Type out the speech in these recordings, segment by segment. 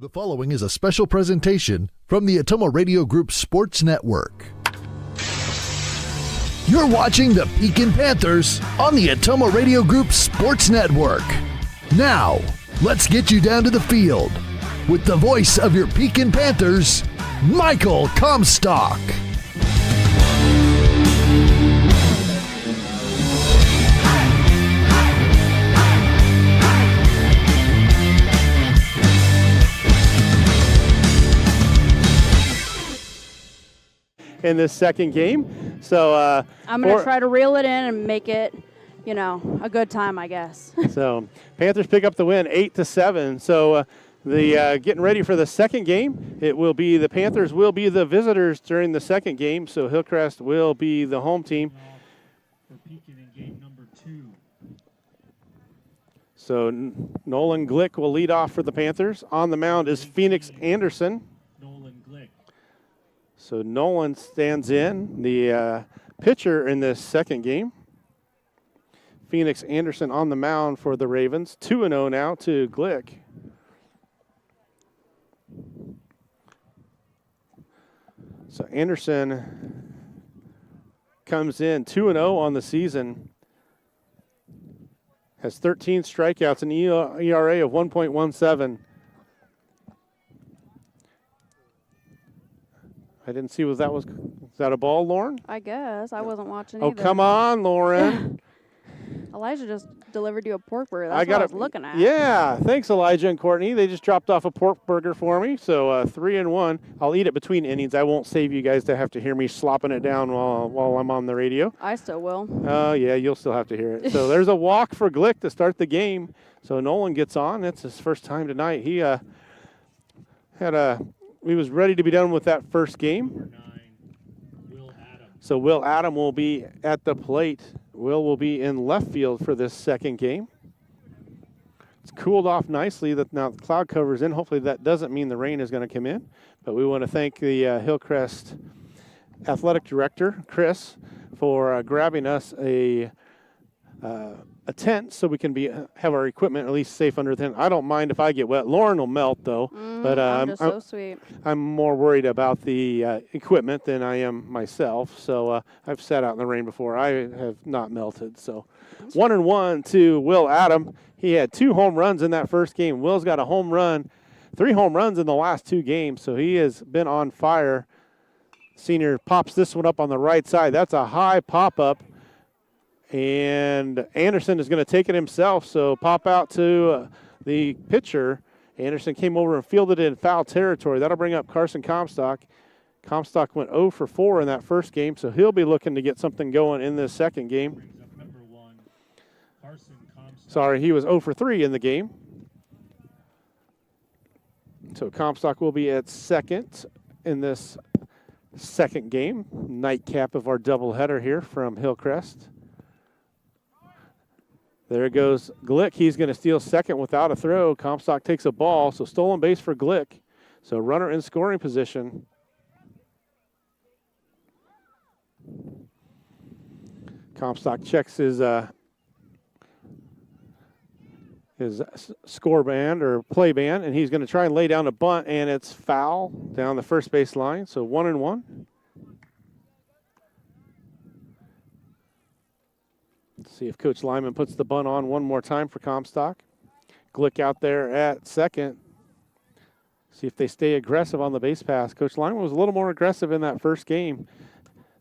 The following is a special presentation from the Atomo Radio Group Sports Network. You're watching the Pekin Panthers on the Atomo Radio Group Sports Network. Now, let's get you down to the field with the voice of your Pekin Panthers, Michael Comstock. In this second game. So I'm going to try to reel it in and make it, a good time, I guess. So Panthers pick up the win 8-7. So the getting ready for the second game. It will be the Panthers will be the visitors during the second game. So Hillcrest will be the home team. For Pekin in game number 2. So Nolan Glick will lead off for the Panthers. On the mound is Phoenix Anderson. So Nolan stands in, the pitcher in this second game. Phoenix Anderson on the mound for the Ravens. 2-0 now to Glick. So Anderson comes in 2-0 on the season. Has 13 strikeouts, an ERA of 1.17. I didn't see, was that a ball, Lauren? I guess. I wasn't watching either. Oh, come on, Lauren. Elijah just delivered you a pork burger. That's what I was looking at. Yeah, thanks, Elijah and Courtney. They just dropped off a pork burger for me. So 3-1. I'll eat it between innings. I won't save you guys to have to hear me slopping it down while I'm on the radio. I still will. Oh, yeah, you'll still have to hear it. So there's a walk for Glick to start the game. So Nolan gets on. That's his first time tonight. He he was ready to be done with that first game. So Will Adam will be at the plate. Will be in left field for this second game. It's cooled off nicely. That now the cloud cover's in. Hopefully that doesn't mean the rain is going to come in. But we want to thank the Hillcrest Athletic Director, Chris, for grabbing us a tent so we can have our equipment at least safe under the tent. I don't mind if I get wet. Lauren will melt though, but so sweet. I'm more worried about the equipment than I am myself. So I've sat out in the rain before. I have not melted. So 1-1 to Will Adam. He had 2 home runs in that first game. Will's got a home run, 3 home runs in the last 2 games. So he has been on fire. Senior pops this one up on the right side. That's a high pop up. And Anderson is going to take it himself, so pop out to the pitcher. Anderson came over and fielded it in foul territory. That'll bring up Carson Comstock. Comstock went 0 for 4 in that first game, so he'll be looking to get something going in this second game. Sorry, he was 0 for 3 in the game. So Comstock will be at second in this second game. Nightcap of our doubleheader here from Hillcrest. There goes Glick. He's going to steal second without a throw. Comstock takes a ball, so stolen base for Glick. So runner in scoring position. Comstock checks his score band or play band, and he's going to try and lay down a bunt, and it's foul down the first base line. So 1-1. See if Coach Lyman puts the bunt on one more time for Comstock. Glick out there at second. See if they stay aggressive on the base pass. Coach Lyman was a little more aggressive in that first game.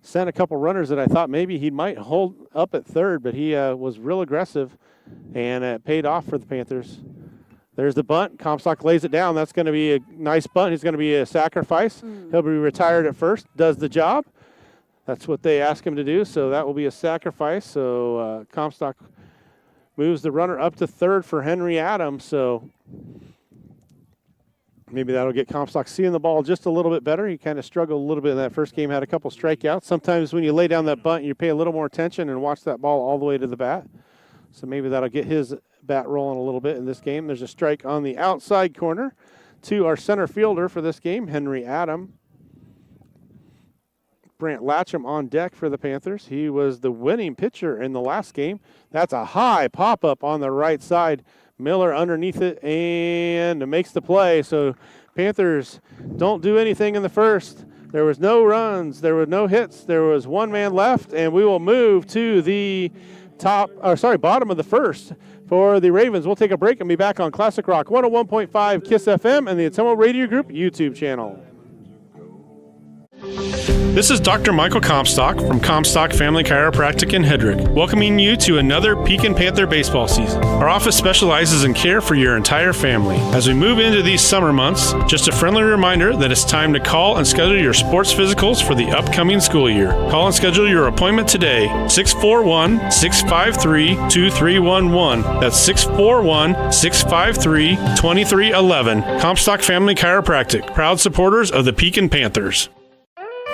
Sent a couple runners that I thought maybe he might hold up at third, but he was real aggressive, and it paid off for the Panthers. There's the bunt. Comstock lays it down. That's going to be a nice bunt. He's going to be a sacrifice. He'll be retired at first. Does the job. That's what they ask him to do, so that will be a sacrifice. So Comstock moves the runner up to third for Henry Adams. So maybe that'll get Comstock seeing the ball just a little bit better. He kind of struggled a little bit in that first game, had a couple strikeouts. Sometimes when you lay down that bunt, you pay a little more attention and watch that ball all the way to the bat. So maybe that'll get his bat rolling a little bit in this game. There's a strike on the outside corner to our center fielder for this game, Henry Adams. Brant Latcham on deck for the Panthers. He was the winning pitcher in the last game. That's a high pop-up on the right side Miller underneath it and makes the play. So Panthers don't do anything in the first. There was no runs. There were no hits. There was one man left, and we will move to the bottom of the first for the Ravens. We'll take a break and be back on Classic Rock 101.5 KISS FM and the Atomo Radio Group YouTube channel. This is Dr. Michael Comstock from Comstock Family Chiropractic in Hedrick, welcoming you to another Pekin Panther baseball season. Our office specializes in care for your entire family. As we move into these summer months, just a friendly reminder that it's time to call and schedule your sports physicals for the upcoming school year. Call and schedule your appointment today, 641-653-2311. That's 641-653-2311. Comstock Family Chiropractic, proud supporters of the Pekin Panthers.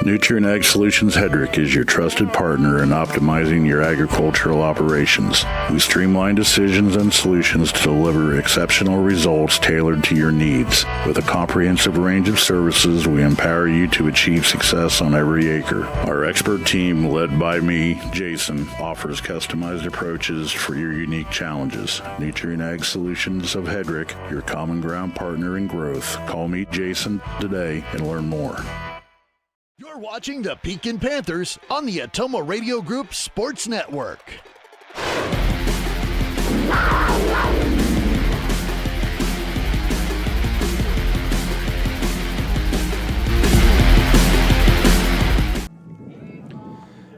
Nutrient Ag Solutions Hedrick is your trusted partner in optimizing your agricultural operations. We streamline decisions and solutions to deliver exceptional results tailored to your needs. With a comprehensive range of services, we empower you to achieve success on every acre. Our expert team, led by me, Jason, offers customized approaches for your unique challenges. Nutrient Ag Solutions of Hedrick, your common ground partner in growth. Call me Jason today and learn more. You're watching the Pekin Panthers on the Atomo Radio Group Sports Network.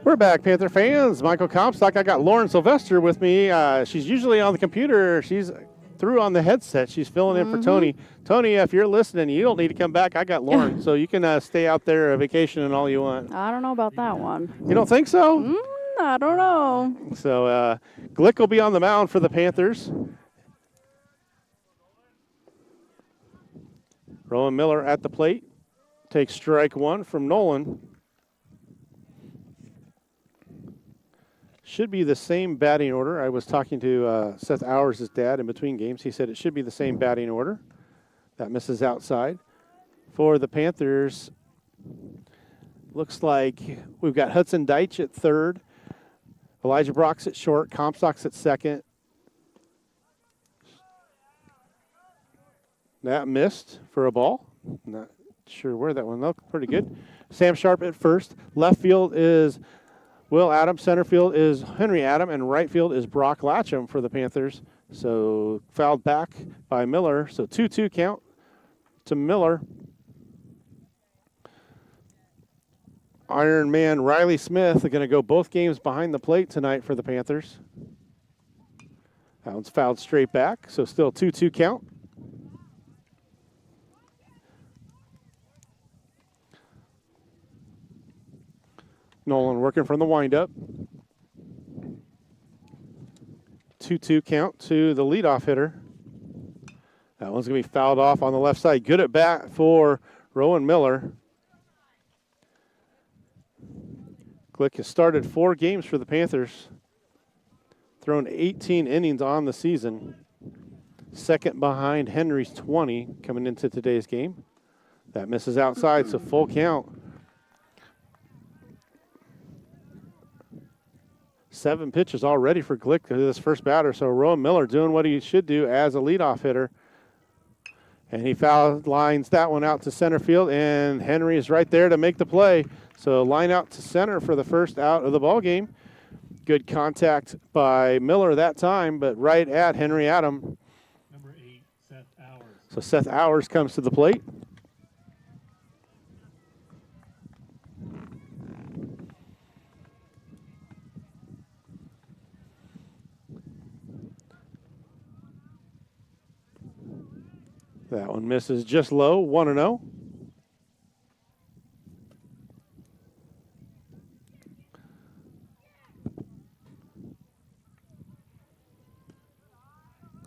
We're back, Panther fans. Michael Comstock. I got Lauren Sylvester with me. She's usually on the computer. She's through on the headset. She's filling in for Tony. Tony, if you're listening, you don't need to come back. I got Lauren, so you can stay out there vacationing all you want. I don't know about that one. You don't think so? I don't know. So Glick will be on the mound for the Panthers. Rowan Miller at the plate. Takes strike one from Nolan. Should be the same batting order. I was talking to SethOwers' dad in between games. He said it should be the same batting order. That misses outside. For the Panthers, looks like we've got Hudson Deitch at third. Elijah Brock's at short. Comstock's at second. That missed for a ball. Not sure where that one looked. Pretty good. Sam Sharp at first. Left field is Will Adams, center field is Henry Adam, and right field is Brock Latcham for the Panthers. So fouled back by Miller. So 2-2 count to Miller. Iron Man Riley Smith are going to go both games behind the plate tonight for the Panthers. That one's fouled straight back, so still 2-2 count. Nolan working from the windup. 2-2 count to the leadoff hitter. That one's going to be fouled off on the left side. Good at bat for Rowan Miller. Glick has started 4 games for the Panthers. Thrown 18 innings on the season. Second behind Henry's 20 coming into today's game. That misses outside, so full count. 7 pitches already for Glick to this first batter. So Rowan Miller doing what he should do as a leadoff hitter. And he foul lines that one out to center field, and Henry is right there to make the play. So line out to center for the first out of the ball game. Good contact by Miller that time, but right at Henry Adam. Number 8, Seth Hours. So Seth Hours comes to the plate. That one misses just low, 1-0.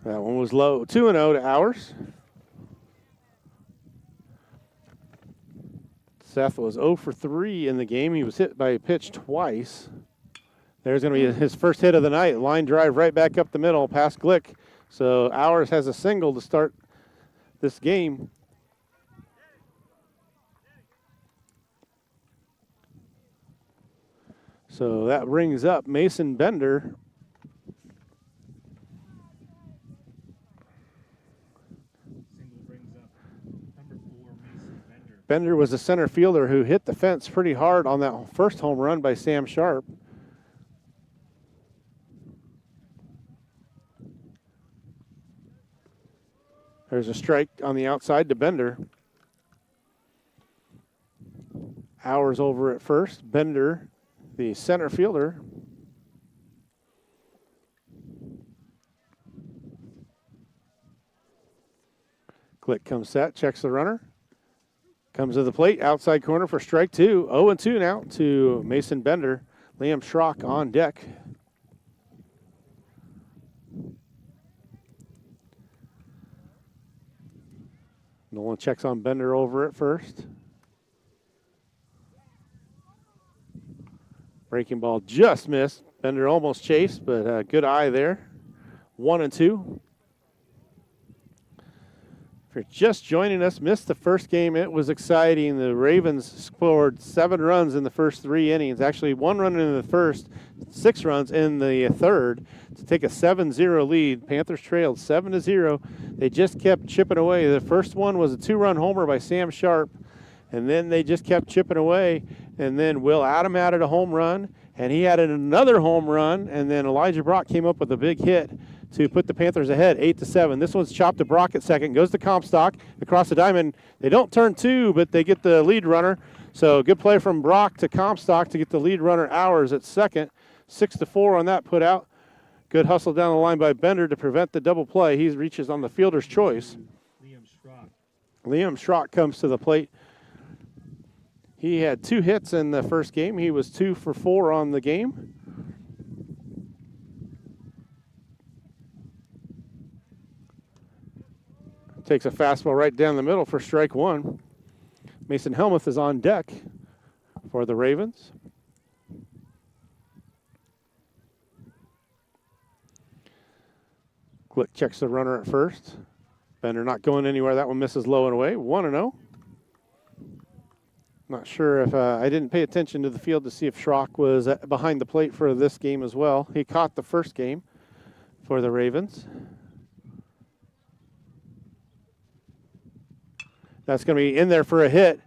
That one was low, 2-0 to Hours. Seth was 0 for 3 in the game. He was hit by a pitch twice. There's going to be his first hit of the night. Line drive right back up the middle past Glick. So Hours has a single to start this game. So that brings up Mason Bender. Bender was a center fielder who hit the fence pretty hard on that first home run by Sam Sharp. There's a strike on the outside to Bender. Hours over at first. Bender, the center fielder. Glick comes set, checks the runner. Comes to the plate, outside corner for strike 2. 0-2 now to Mason Bender. Liam Schrock on deck. Nolan checks on Bender over at first. Breaking ball just missed. Bender almost chased, but good eye there. 1-2. If you're just joining us, missed the first game, it was exciting. The Ravens scored 7 runs in the first 3 innings. Actually, 1 run in the first, 6 runs in the third to take a 7-0 lead. Panthers trailed 7-0. They just kept chipping away. The first one was a 2-run homer by Sam Sharp, and then they just kept chipping away. And then Will Adam added a home run, and he added another home run, and then Elijah Brock came up with a big hit to put the Panthers ahead, 8-7. This one's chopped to Brock at second, goes to Comstock across the diamond. They don't turn 2, but they get the lead runner. So good play from Brock to Comstock to get the lead runner Hours at second. 6-4 on that put out. Good hustle down the line by Bender to prevent the double play. He reaches on the fielder's choice. Liam Schrock comes to the plate. He had 2 hits in the first game. He was 2 for 4 on the game. Takes a fastball right down the middle for strike 1. Mason Helmuth is on deck for the Ravens. Glick checks the runner at first. Bender not going anywhere. That one misses low and away. 1-0. Not sure if I didn't pay attention to the field to see if Schrock was behind the plate for this game as well. He caught the first game for the Ravens. That's going to be in there for a hit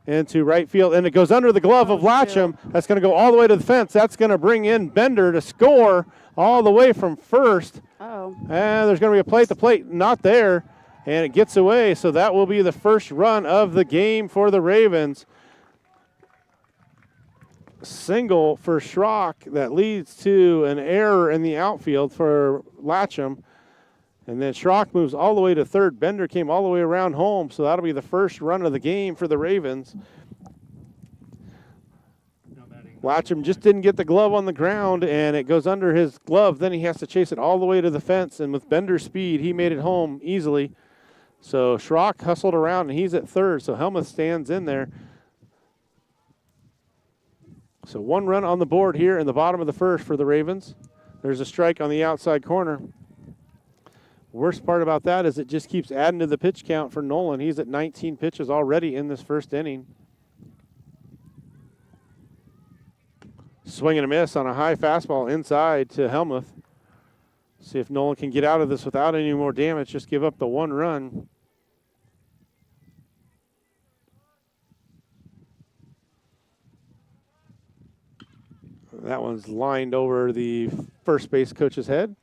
into right field, and it goes under the glove of Latcham. That's going to go all the way to the fence. That's going to bring in Bender to score all the way from first. Uh-oh. And there's going to be a play at the plate, not there, and it gets away. So that will be the first run of the game for the Ravens. Single for Schrock that leads to an error in the outfield for Latcham. And then Schrock moves all the way to third. Bender came all the way around home, so that'll be the first run of the game for the Ravens. Latcham just didn't get the glove on the ground, and it goes under his glove. Then he has to chase it all the way to the fence, and with Bender's speed, he made it home easily. So Schrock hustled around, and he's at third, so Helmuth stands in there. So 1 run on the board here in the bottom of the first for the Ravens. There's a strike on the outside corner. Worst part about that is it just keeps adding to the pitch count for Nolan. He's at 19 pitches already in this first inning. Swing and a miss on a high fastball inside to Helmuth. See if Nolan can get out of this without any more damage. Just give up the 1 run. That one's lined over the first base coach's head.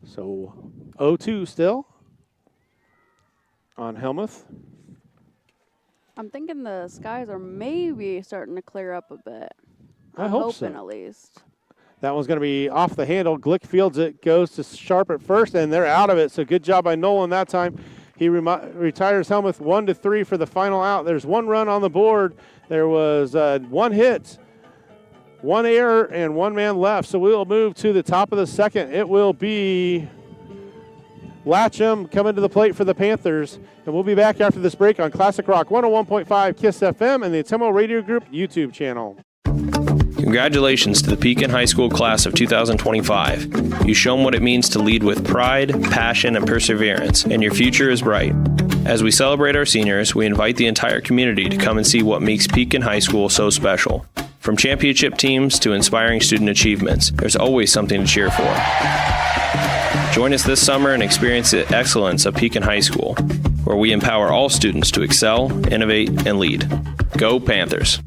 So 0-2 still on Helmuth. I'm thinking the skies are maybe starting to clear up a bit. I hope so. Hoping at least. That one's going to be off the handle. Glick fields it, goes to Sharp at first, and they're out of it. So good job by Nolan that time. He retires Helmuth 1-3 for the final out. There's 1 run on the board. There was 1 hit, 1 error, and 1 man left. So we'll move to the top of the second. It will be Latcham coming to the plate for the Panthers. And we'll be back after this break on Classic Rock 101.5 KISS FM and the Atomo Radio Group YouTube channel. Congratulations to the Pekin High School class of 2025. You've shown what it means to lead with pride, passion, and perseverance, and your future is bright. As we celebrate our seniors, we invite the entire community to come and see what makes Pekin High School so special. From championship teams to inspiring student achievements, there's always something to cheer for. Join us this summer and experience the excellence of Pekin High School, where we empower all students to excel, innovate, and lead. Go Panthers!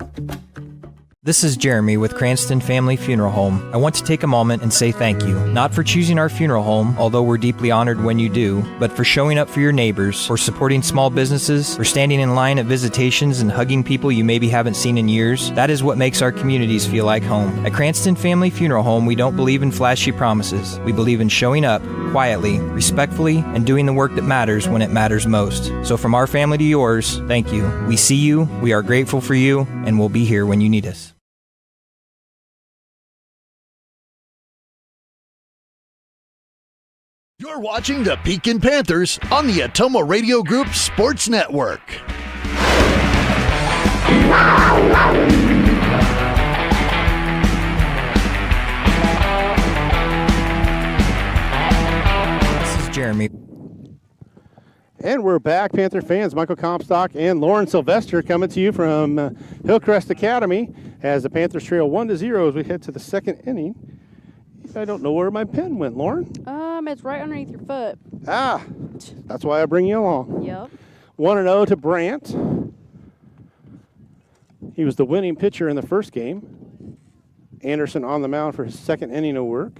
This is Jeremy with Cranston Family Funeral Home. I want to take a moment and say thank you, not for choosing our funeral home, although we're deeply honored when you do, but for showing up for your neighbors, for supporting small businesses, for standing in line at visitations and hugging people you maybe haven't seen in years. That is what makes our communities feel like home. At Cranston Family Funeral Home, we don't believe in flashy promises. We believe in showing up quietly, respectfully, and doing the work that matters when it matters most. So from our family to yours, thank you. We see you, we are grateful for you, and we'll be here when you need us. You're watching the Pekin Panthers on the Atomo Radio Group Sports Network. This is Jeremy. And we're back, Panther fans. Michael Comstock and Lauren Sylvester coming to you from Hillcrest Academy as the Panthers trail 1-0 as we head to the second inning. I don't know where my pen went, Lauren. It's right underneath your foot. Ah, that's why I bring you along. Yep. 1-0 to Brandt. He was the winning pitcher in the first game. Anderson on the mound for his second inning of work.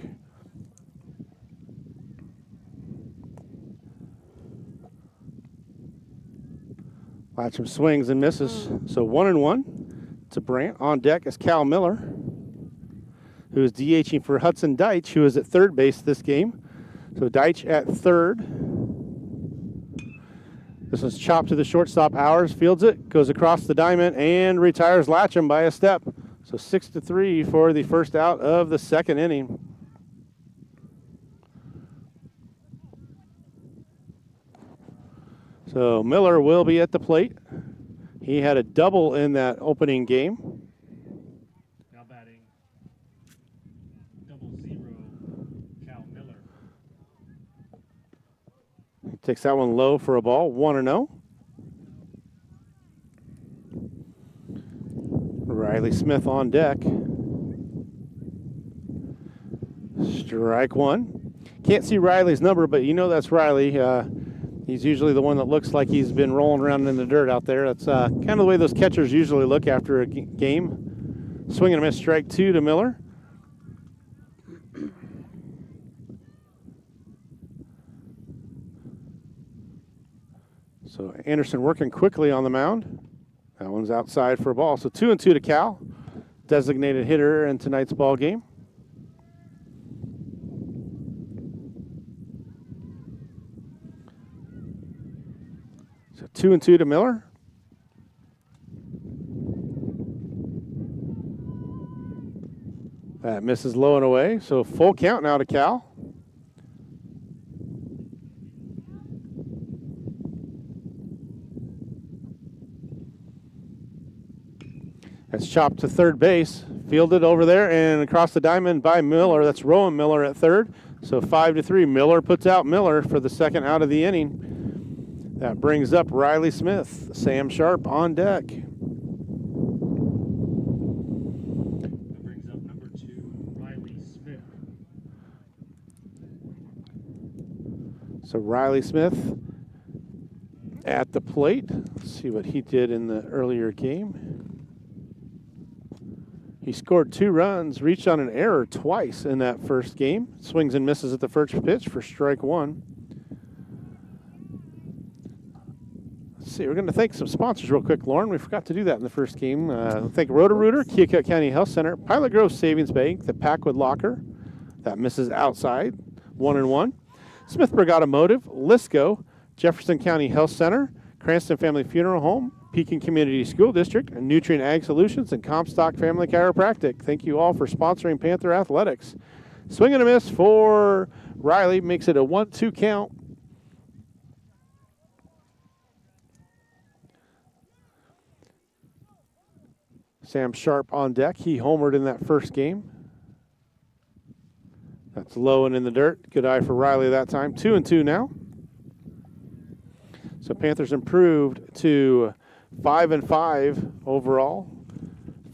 Latcham swings and misses. So 1-1 to Brandt. On deck is Cal Miller, who is DHing for Hudson Deitch, who is at third base this game. So Deitch at third. This one's chopped to the shortstop. Hours fields it, goes across the diamond, and retires Latcham by a step. So 6-3 for the first out of the second inning. So Miller will be at the plate. He had a double in that opening game. Now batting 0-0, Cal Miller. Takes that one low for a ball, 1-0. Riley Smith on deck. Strike one. Can't see Riley's number, but you know that's Riley. He's usually the one that looks like he's been rolling around in the dirt out there. That's kind of the way those catchers usually look after a game. Swing and a miss, strike two to Miller. So Anderson working quickly on the mound. That one's outside for a ball. So 2-2 to Cal, designated hitter in tonight's ball game. So 2-2 to Miller. That misses low and away. So full count now to Cal. That's chopped to third base. Fielded over there and across the diamond by Miller. That's Rowan Miller at third. So 5-3. Miller puts out Miller for the second out of the inning. That brings up Riley Smith. Sam Sharp on deck. That brings up number 2, Riley Smith. So Riley Smith at the plate. Let's see what he did in the earlier game. He scored 2 runs, reached on an error twice in that first game. Swings and misses at the first pitch for strike one. Let's see, we're going to thank some sponsors real quick, Lauren. We forgot to do that in the first game. Thank Roto-Rooter, Keokuk County Health Center, Pilot Grove Savings Bank, the Packwood Locker. That misses outside, 1-1. Smithburg Automotive, Lisco, Jefferson County Health Center, Cranston Family Funeral Home, Pekin Community School District, Nutrient Ag Solutions, and Comstock Family Chiropractic. Thank you all for sponsoring Panther Athletics. Swing and a miss for Riley, makes it a 1-2 count. Sam Sharp on deck. He homered in that first game. That's low and in the dirt. Good eye for Riley that time. 2-2 now. So Panthers improved to 5-5 overall,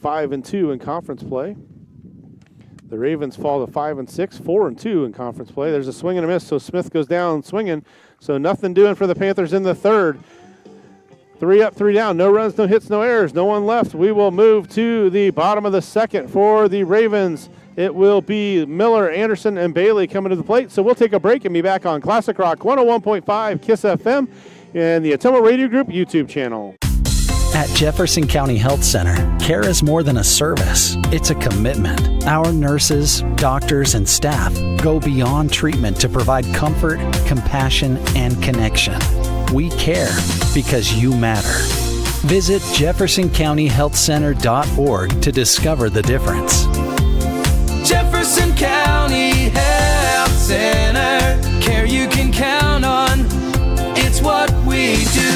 5-2 in conference play. The Ravens fall to 5-6, 4-2 in conference play. There's a swing and a miss, so Smith goes down swinging. So nothing doing for the Panthers in the third. 3 up, 3 down. No runs, no hits, no errors. No one left. We will move to the bottom of the second for the Ravens. It will be Miller, Anderson, and Bailey coming to the plate. So we'll take a break and be back on Classic Rock 101.5 KISS FM and the Atomo Radio Group YouTube channel. At Jefferson County Health Center, care is more than a service. It's a commitment. Our nurses, doctors, and staff go beyond treatment to provide comfort, compassion, and connection. We care because you matter. Visit jeffersoncountyhealthcenter.org to discover the difference. Jefferson County Health Center, care you can count on. It's what we do.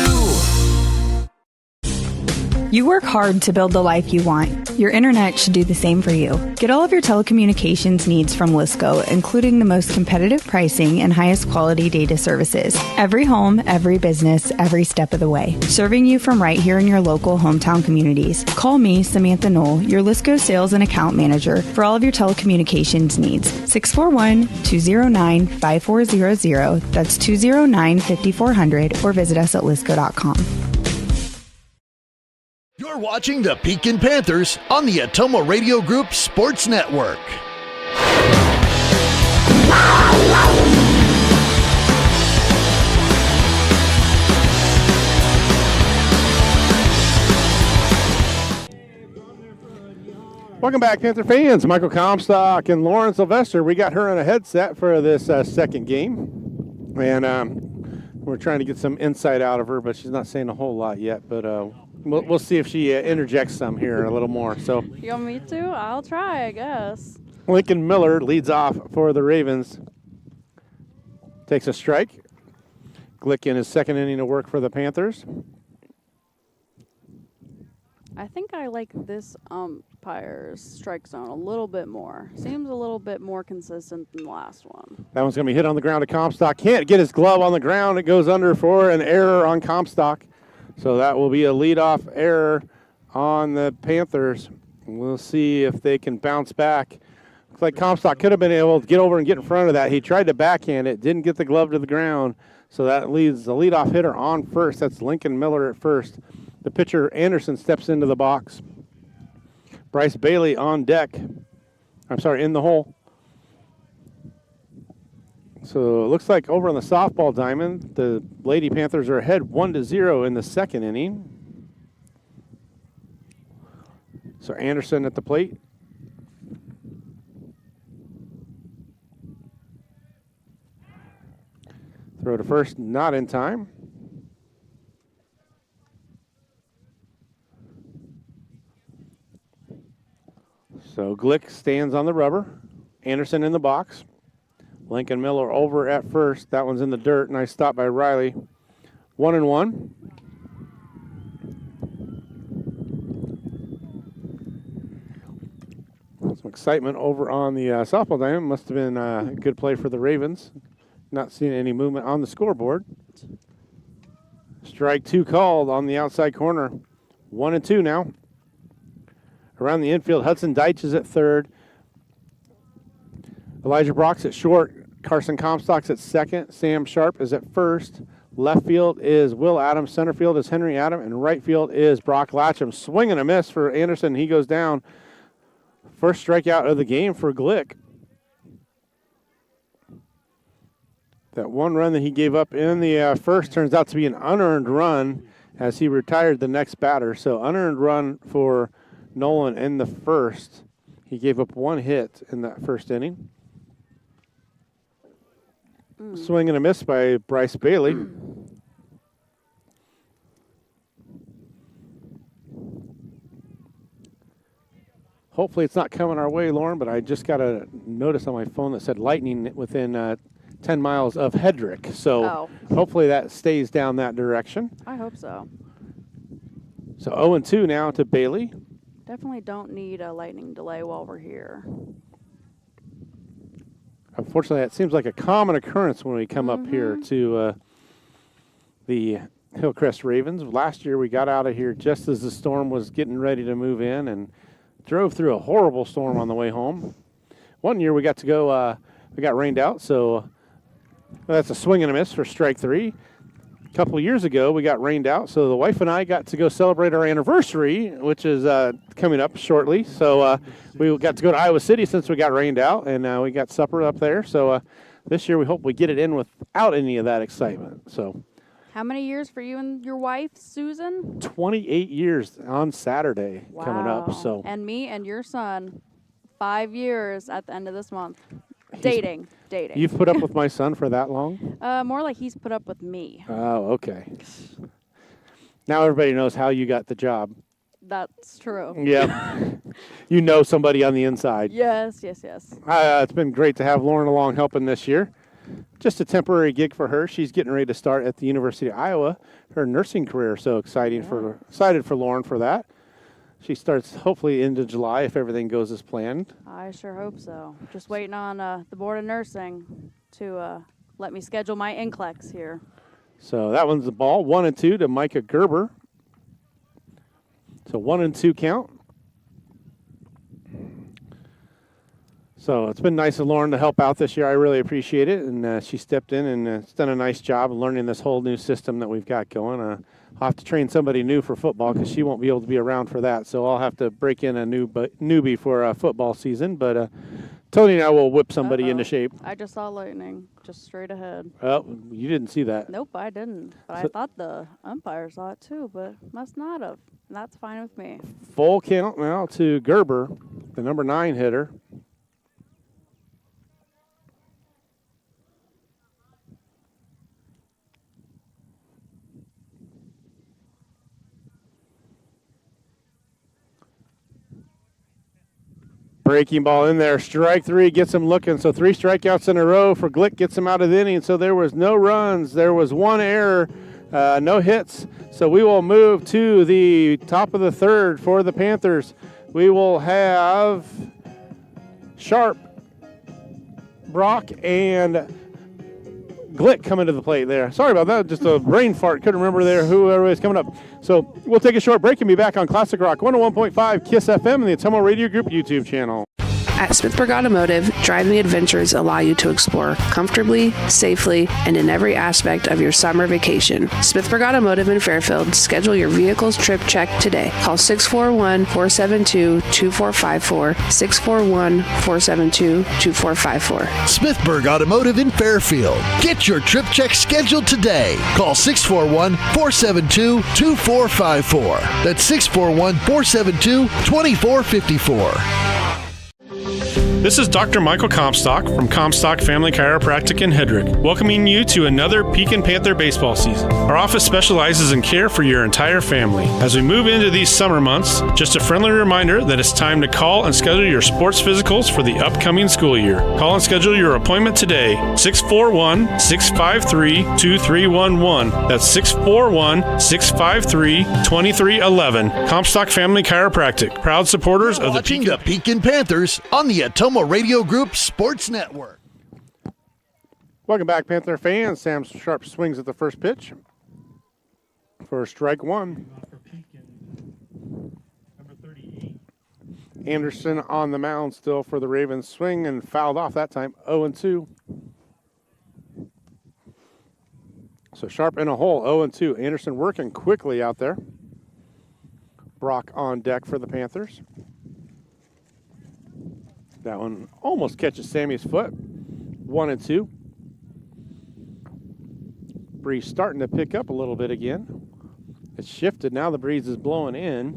You work hard to build the life you want. Your internet should do the same for you. Get all of your telecommunications needs from Lisco, including the most competitive pricing and highest quality data services. Every home, every business, every step of the way. Serving you from right here in your local hometown communities. Call me, Samantha Knoll, your Lisco sales and account manager for all of your telecommunications needs. 641-209-5400. That's 209-5400, or visit us at lisco.com. You're watching the Pekin Panthers on the Atomo Radio Group Sports Network. Welcome back, Panther fans. Michael Comstock and Lauren Sylvester. We got her on a headset for this second game. And we're trying to get some insight out of her, but she's not saying a whole lot yet. But we'll see if she interjects some here a little more. So You want me to? I'll try, I guess. Lincoln Miller leads off for the Ravens. Takes a strike. Glick in his second inning of work for the Panthers. I think I like this umpire's strike zone a little bit more. Seems a little bit more consistent than the last one. That one's going to be hit on the ground to Comstock. Can't get his glove on the ground. It goes under for an error on Comstock. So that will be a leadoff error on the Panthers. We'll see if they can bounce back. Looks like Comstock could have been able to get over and get in front of that. He tried to backhand it, didn't get the glove to the ground. So that leaves the leadoff hitter on first. That's Lincoln Miller at first. The pitcher, Anderson, steps into the box. Bryce Bailey on deck. In the hole. So it looks like over on the softball diamond, the Lady Panthers are ahead 1-0 in the second inning. So Anderson at the plate. Throw to first, not in time. So Glick stands on the rubber. Anderson in the box. Lincoln Miller over at first. That one's in the dirt. Nice stop by Riley. 1-1. Some excitement over on the softball diamond. Must have been a good play for the Ravens. Not seeing any movement on the scoreboard. Strike two called on the outside corner. 1-2 now. Around the infield, Hudson Deitch is at third. Elijah Brock's at short. Carson Comstock's at second. Sam Sharp is at first. Left field is Will Adams. Center field is Henry Adam. And right field is Brock Latcham. Swing and a miss for Anderson. He goes down. First strikeout of the game for Glick. That one run that he gave up in the first turns out to be an unearned run as he retired the next batter. So unearned run for Nolan in the first. He gave up one hit in that first inning. Swing and a miss by Bryce Bailey. Hopefully it's not coming our way, Lauren, but I just got a notice on my phone that said lightning within 10 miles of Hedrick. So hopefully that stays down that direction. I hope so. So 0-2 now to Bailey. Definitely don't need a lightning delay while we're here. Unfortunately, that seems like a common occurrence when we come up here to the Hillcrest Ravens. Last year we got out of here just as the storm was getting ready to move in and drove through a horrible storm on the way home. one year we got to go, we got rained out, so that's a swing and a miss for strike 3. A couple of years ago, we got rained out, so the wife and I got to go celebrate our anniversary, which is coming up shortly. So we got to go to Iowa City since we got rained out, and we got supper up there. So this year we hope we get it in without any of that excitement. So How many years for you and your wife, Susan? 28 years on Saturday coming up. So And me and your son, 5 years at the end of this month. Dating. You've put up with my son for that long? More like he's put up with me. Oh, okay. Now everybody knows how you got the job. That's true. Yeah. You know somebody on the inside. Yes. It's been great to have Lauren along helping this year. Just a temporary gig for her. She's getting ready to start at the University of Iowa, her nursing career. So excited for Lauren for that. She starts hopefully into July if everything goes as planned. I sure hope so. Just waiting on the Board of Nursing to let me schedule my NCLEX here. So that one's the ball. 1-2 to Micah Gerber. So 1-2 count. So it's been nice of Lauren to help out this year. I really appreciate it. And she stepped in and has done a nice job learning this whole new system that we've got going. I'll have to train somebody new for football because she won't be able to be around for that. So I'll have to break in a newbie for football season. But Tony and I will whip somebody into shape. I just saw lightning just straight ahead. Oh, you didn't see that. Nope, I didn't. But I thought the umpire saw it too, but must not have. And that's fine with me. Full count now to Gerber, the number 9 hitter. Breaking ball in there. Strike 3 gets him looking. So 3 strikeouts in a row for Glick gets him out of the inning. So there was no runs. There was 1 error, no hits. So we will move to the top of the 3rd for the Panthers. We will have Sharp, Brock, and Glick coming to the plate there. Sorry about that. Just a brain fart. Couldn't remember there who was coming up. So we'll take a short break and be back on Classic Rock 101.5 KISS FM and the Atomo Radio Group YouTube channel. At Smithburg Automotive, driving adventures allow you to explore comfortably, safely, and in every aspect of your summer vacation. Smithburg Automotive in Fairfield, schedule your vehicle's trip check today. Call 641-472-2454, 641-472-2454. Smithburg Automotive in Fairfield. Get your trip check scheduled today. Call 641-472-2454. That's 641-472-2454. This is Dr. Michael Comstock from Comstock Family Chiropractic in Hedrick, welcoming you to another Pekin Panther baseball season. Our office specializes in care for your entire family. As we move into these summer months, just a friendly reminder that it's time to call and schedule your sports physicals for the upcoming school year. Call and schedule your appointment today, 641-653-2311. That's 641-653-2311. Comstock Family Chiropractic, proud supporters of the Pekin Panthers on the Atomo Radio Group Sports Network. Welcome back, Panther fans. Sam Sharp swings at the first pitch for strike 1. For Pekin, number 38. Anderson on the mound still for the Ravens. Swing and fouled off that time. 0-2. So Sharp in a hole. 0-2. Anderson working quickly out there. Brock on deck for the Panthers. That one almost catches Sammy's foot. 1-2. Breeze starting to pick up a little bit again. It's shifted. Now the breeze is blowing in.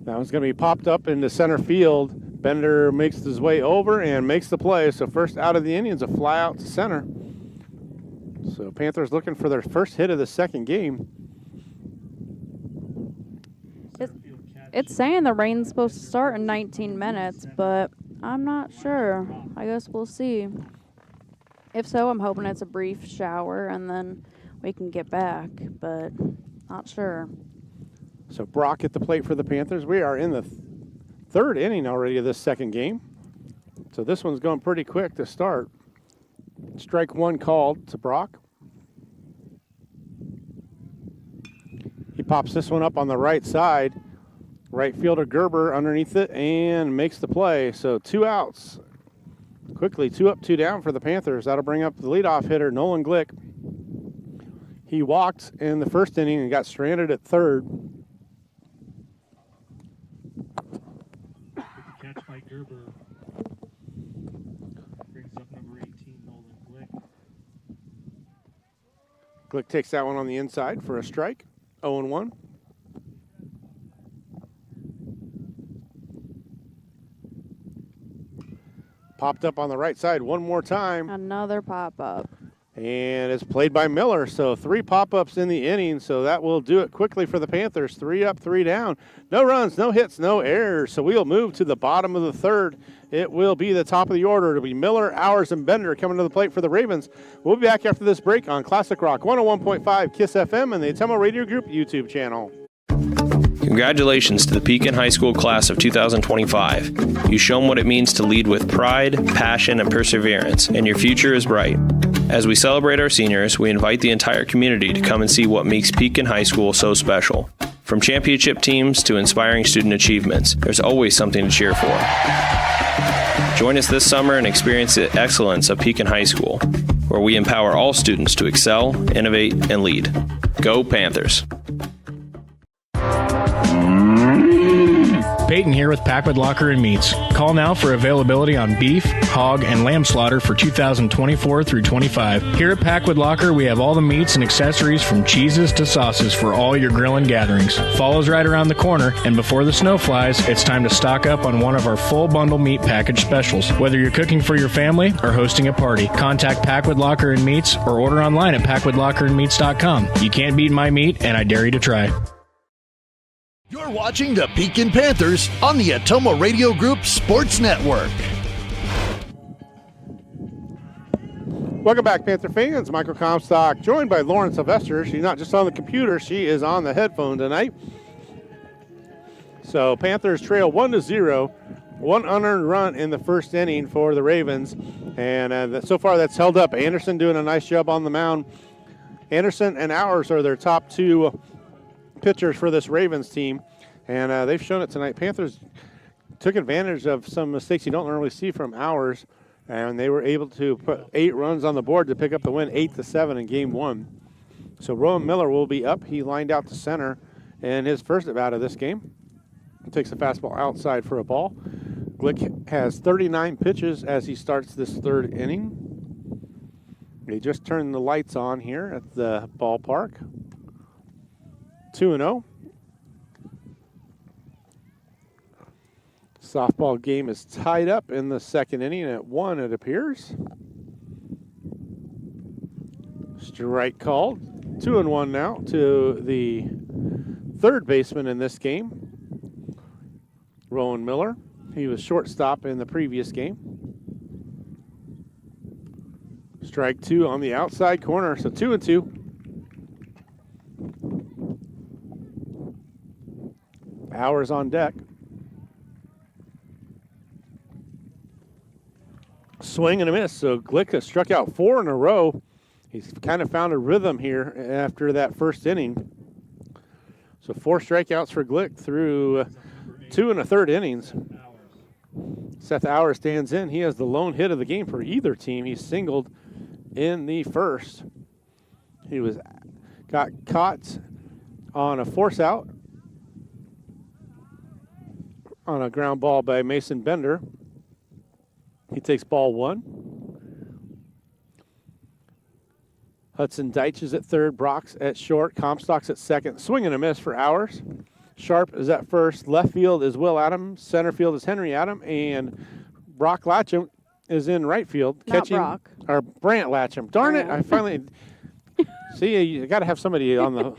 That one's going to be popped up into center field. Bender makes his way over and makes the play. So first out of the inning is a fly out to center. So Panthers looking for their first hit of the second game. It's saying the rain's supposed to start in 19 minutes, but I'm not sure. I guess we'll see. If so, I'm hoping it's a brief shower and then we can get back, but not sure. So Brock at the plate for the Panthers. We are in the 3rd inning already of this second game. So this one's going pretty quick to start. Strike 1 called to Brock. He pops this one up on the right side. Right fielder Gerber underneath it and makes the play. So 2 outs. Quickly, 2 up, 2 down for the Panthers. That'll bring up the leadoff hitter, Nolan Glick. He walked in the first inning and got stranded at third. Catch by Gerber. Brings up number 18, Nolan Glick. Glick takes that one on the inside for a strike. 0-1. Popped up on the right side one more time. Another pop-up. And it's played by Miller. So 3 pop-ups in the inning. So that will do it quickly for the Panthers. 3 up, 3 down. No runs, no hits, no errors. So we'll move to the bottom of the third. It will be the top of the order. It'll be Miller, Hours, and Bender coming to the plate for the Ravens. We'll be back after this break on Classic Rock 101.5 KISS FM and the Atemo Radio Group YouTube channel. Congratulations to the Pekin High School class of 2025. You show them what it means to lead with pride, passion, and perseverance, and your future is bright. As we celebrate our seniors, we invite the entire community to come and see what makes Pekin High School so special. From championship teams to inspiring student achievements, there's always something to cheer for. Join us this summer and experience the excellence of Pekin High School, where we empower all students to excel, innovate, and lead. Go Panthers! Peyton here with Packwood Locker and Meats. Call now for availability on beef, hog, and lamb slaughter for 2024 through 25. Here at Packwood Locker, we have all the meats and accessories from cheeses to sauces for all your grilling gatherings. Fall's right around the corner, and before the snow flies, it's time to stock up on one of our full bundle meat package specials. Whether you're cooking for your family or hosting a party, contact Packwood Locker and Meats or order online at PackwoodLockerandMeats.com. You can't beat my meat, and I dare you to try. You're watching the Pekin Panthers on the Atoma Radio Group Sports Network. Welcome back, Panther fans. Michael Comstock, joined by Lauren Sylvester. She's not just on the computer, she is on the headphone tonight. So Panthers trail 1-0. 1 unearned run in the first inning for the Ravens. And so far that's held up. Anderson doing a nice job on the mound. Anderson and Hours are their top 2 pitchers for this Ravens team, and they've shown it tonight. Panthers took advantage of some mistakes you don't normally see from Hours, and they were able to put 8 runs on the board to pick up the win 8-7 in game 1. So Rowan Miller will be up. He lined out to center in his first at bat of this game. Takes the fastball outside for a ball. Glick has 39 pitches as he starts this third inning. They just turned the lights on here at the ballpark. 2-0. Softball game is tied up in the second inning at 1, it appears. Strike called. 2-1 now to the third baseman in this game, Rowan Miller. He was shortstop in the previous game. Strike 2 on the outside corner, so 2-2. Hours on deck. Swing and a miss. So Glick has struck out 4 in a row. He's kind of found a rhythm here after that first inning. So 4 strikeouts for Glick through 2 1/3 innings. Seth Hours stands in. He has the lone hit of the game for either team. He singled in the first. He got caught on a force out on a ground ball by Mason Bender. He takes ball 1. Hudson Deitch is at third, Brock's at short, Comstock's at second. Swing and a miss for Hours. Sharp is at first. Left field is Will Adams. Center field is Henry Adam. And Brock Latcham is in right field. Not Brock. Or Brant Latcham. Darn it, I finally... See, you got to have somebody on the...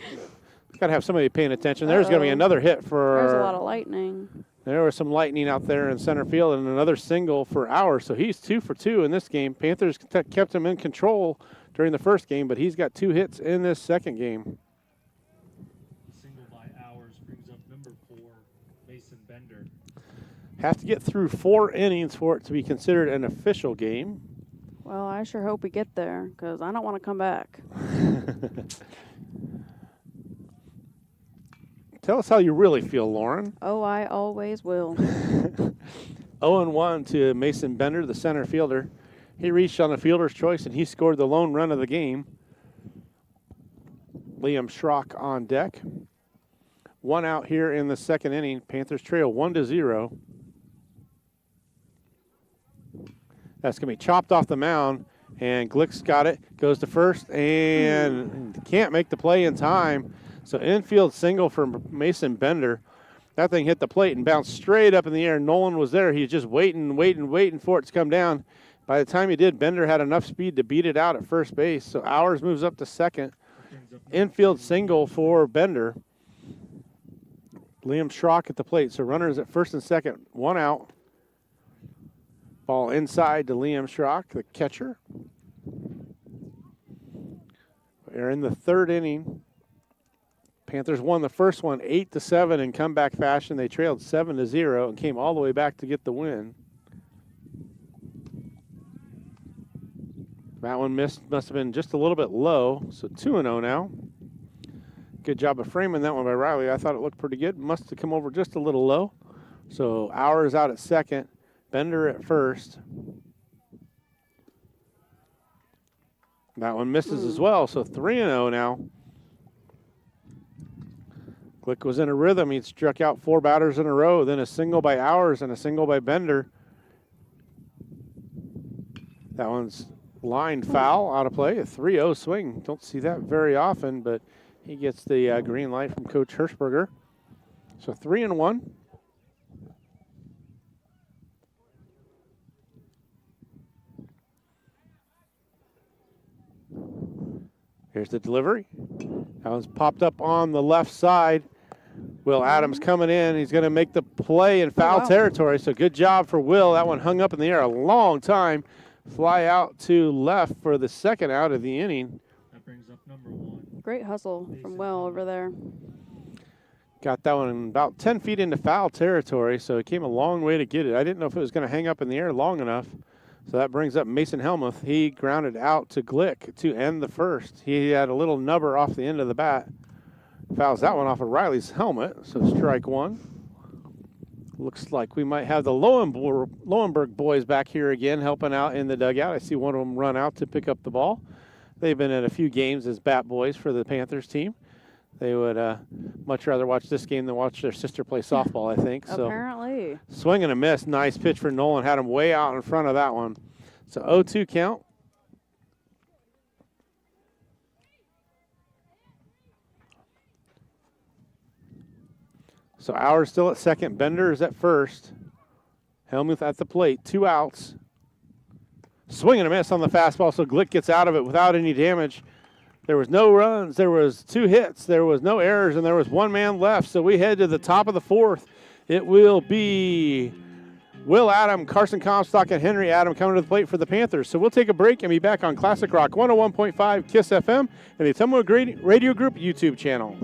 Got to have somebody paying attention. There's going to be another hit for... There's a lot of lightning. There was some lightning out there in center field and another single for Hours. So he's 2 for 2 in this game. Panthers kept him in control during the first game, but he's got 2 hits in this second game. Single by Hours brings up number 4, Mason Bender. Have to get through 4 innings for it to be considered an official game. Well, I sure hope we get there because I don't want to come back. Tell us how you really feel, Lauren. Oh, I always will. 0-1 to Mason Bender, the center fielder. He reached on the fielder's choice, and he scored the lone run of the game. Liam Schrock on deck. 1 out here in the second inning. Panthers trail 1-0. That's going to be chopped off the mound, and Glick's got it. Goes to first, and can't make the play in time. So infield single for Mason Bender. That thing hit the plate and bounced straight up in the air. Nolan was there. He was just waiting for it to come down. By the time he did, Bender had enough speed to beat it out at first base. So Hours moves up to second. Infield single for Bender. Liam Schrock at the plate. So runners at first and second. 1 out. Ball inside to Liam Schrock, the catcher. We're in the third inning. Panthers won the first one 8-7 in comeback fashion. They trailed 7-0 and came all the way back to get the win. That one must have been just a little bit low, so 2-0 now. Good job of framing that one by Riley. I thought it looked pretty good. Must have come over just a little low. So Hours out at second, Bender at first. That one misses as well, so 3-0 now. Glick was in a rhythm. He'd struck out 4 batters in a row, then a single by Hours and a single by Bender. That one's lined foul, out of play, a 3-0 swing. Don't see that very often, but he gets the green light from Coach Hirschberger. So 3-1. Here's the delivery. That one's popped up on the left side. Will Adams coming in. He's going to make the play in foul territory. So good job for Will. That one hung up in the air a long time. Fly out to left for the second out of the inning. That brings up number 1. Great hustle from Will over there. Got that one about 10 feet into foul territory, so it came a long way to get it. I didn't know if it was going to hang up in the air long enough. So that brings up Mason Helmuth. He grounded out to Glick to end the first. He had a little nubber off the end of the bat. Fouls that one off of Riley's helmet, so strike 1. Looks like we might have the Lowenberg boys back here again helping out in the dugout. I see one of them run out to pick up the ball. They've been at a few games as bat boys for the Panthers team. They would much rather watch this game than watch their sister play softball, I think. So apparently. Swing and a miss. Nice pitch for Nolan. Had him way out in front of that one. So 0-2 count. So Hours still at second. Bender is at first. Helmuth at the plate. 2 outs. Swing and a miss on the fastball, so Glick gets out of it without any damage. There was no runs. There was 2 hits. There was no errors, and there was 1 man left. So we head to the top of the 4th. It will be Will Adam, Carson Comstock, and Henry Adam coming to the plate for the Panthers. So we'll take a break and be back on Classic Rock 101.5 KISS FM and the Atomo Radio Group YouTube channel.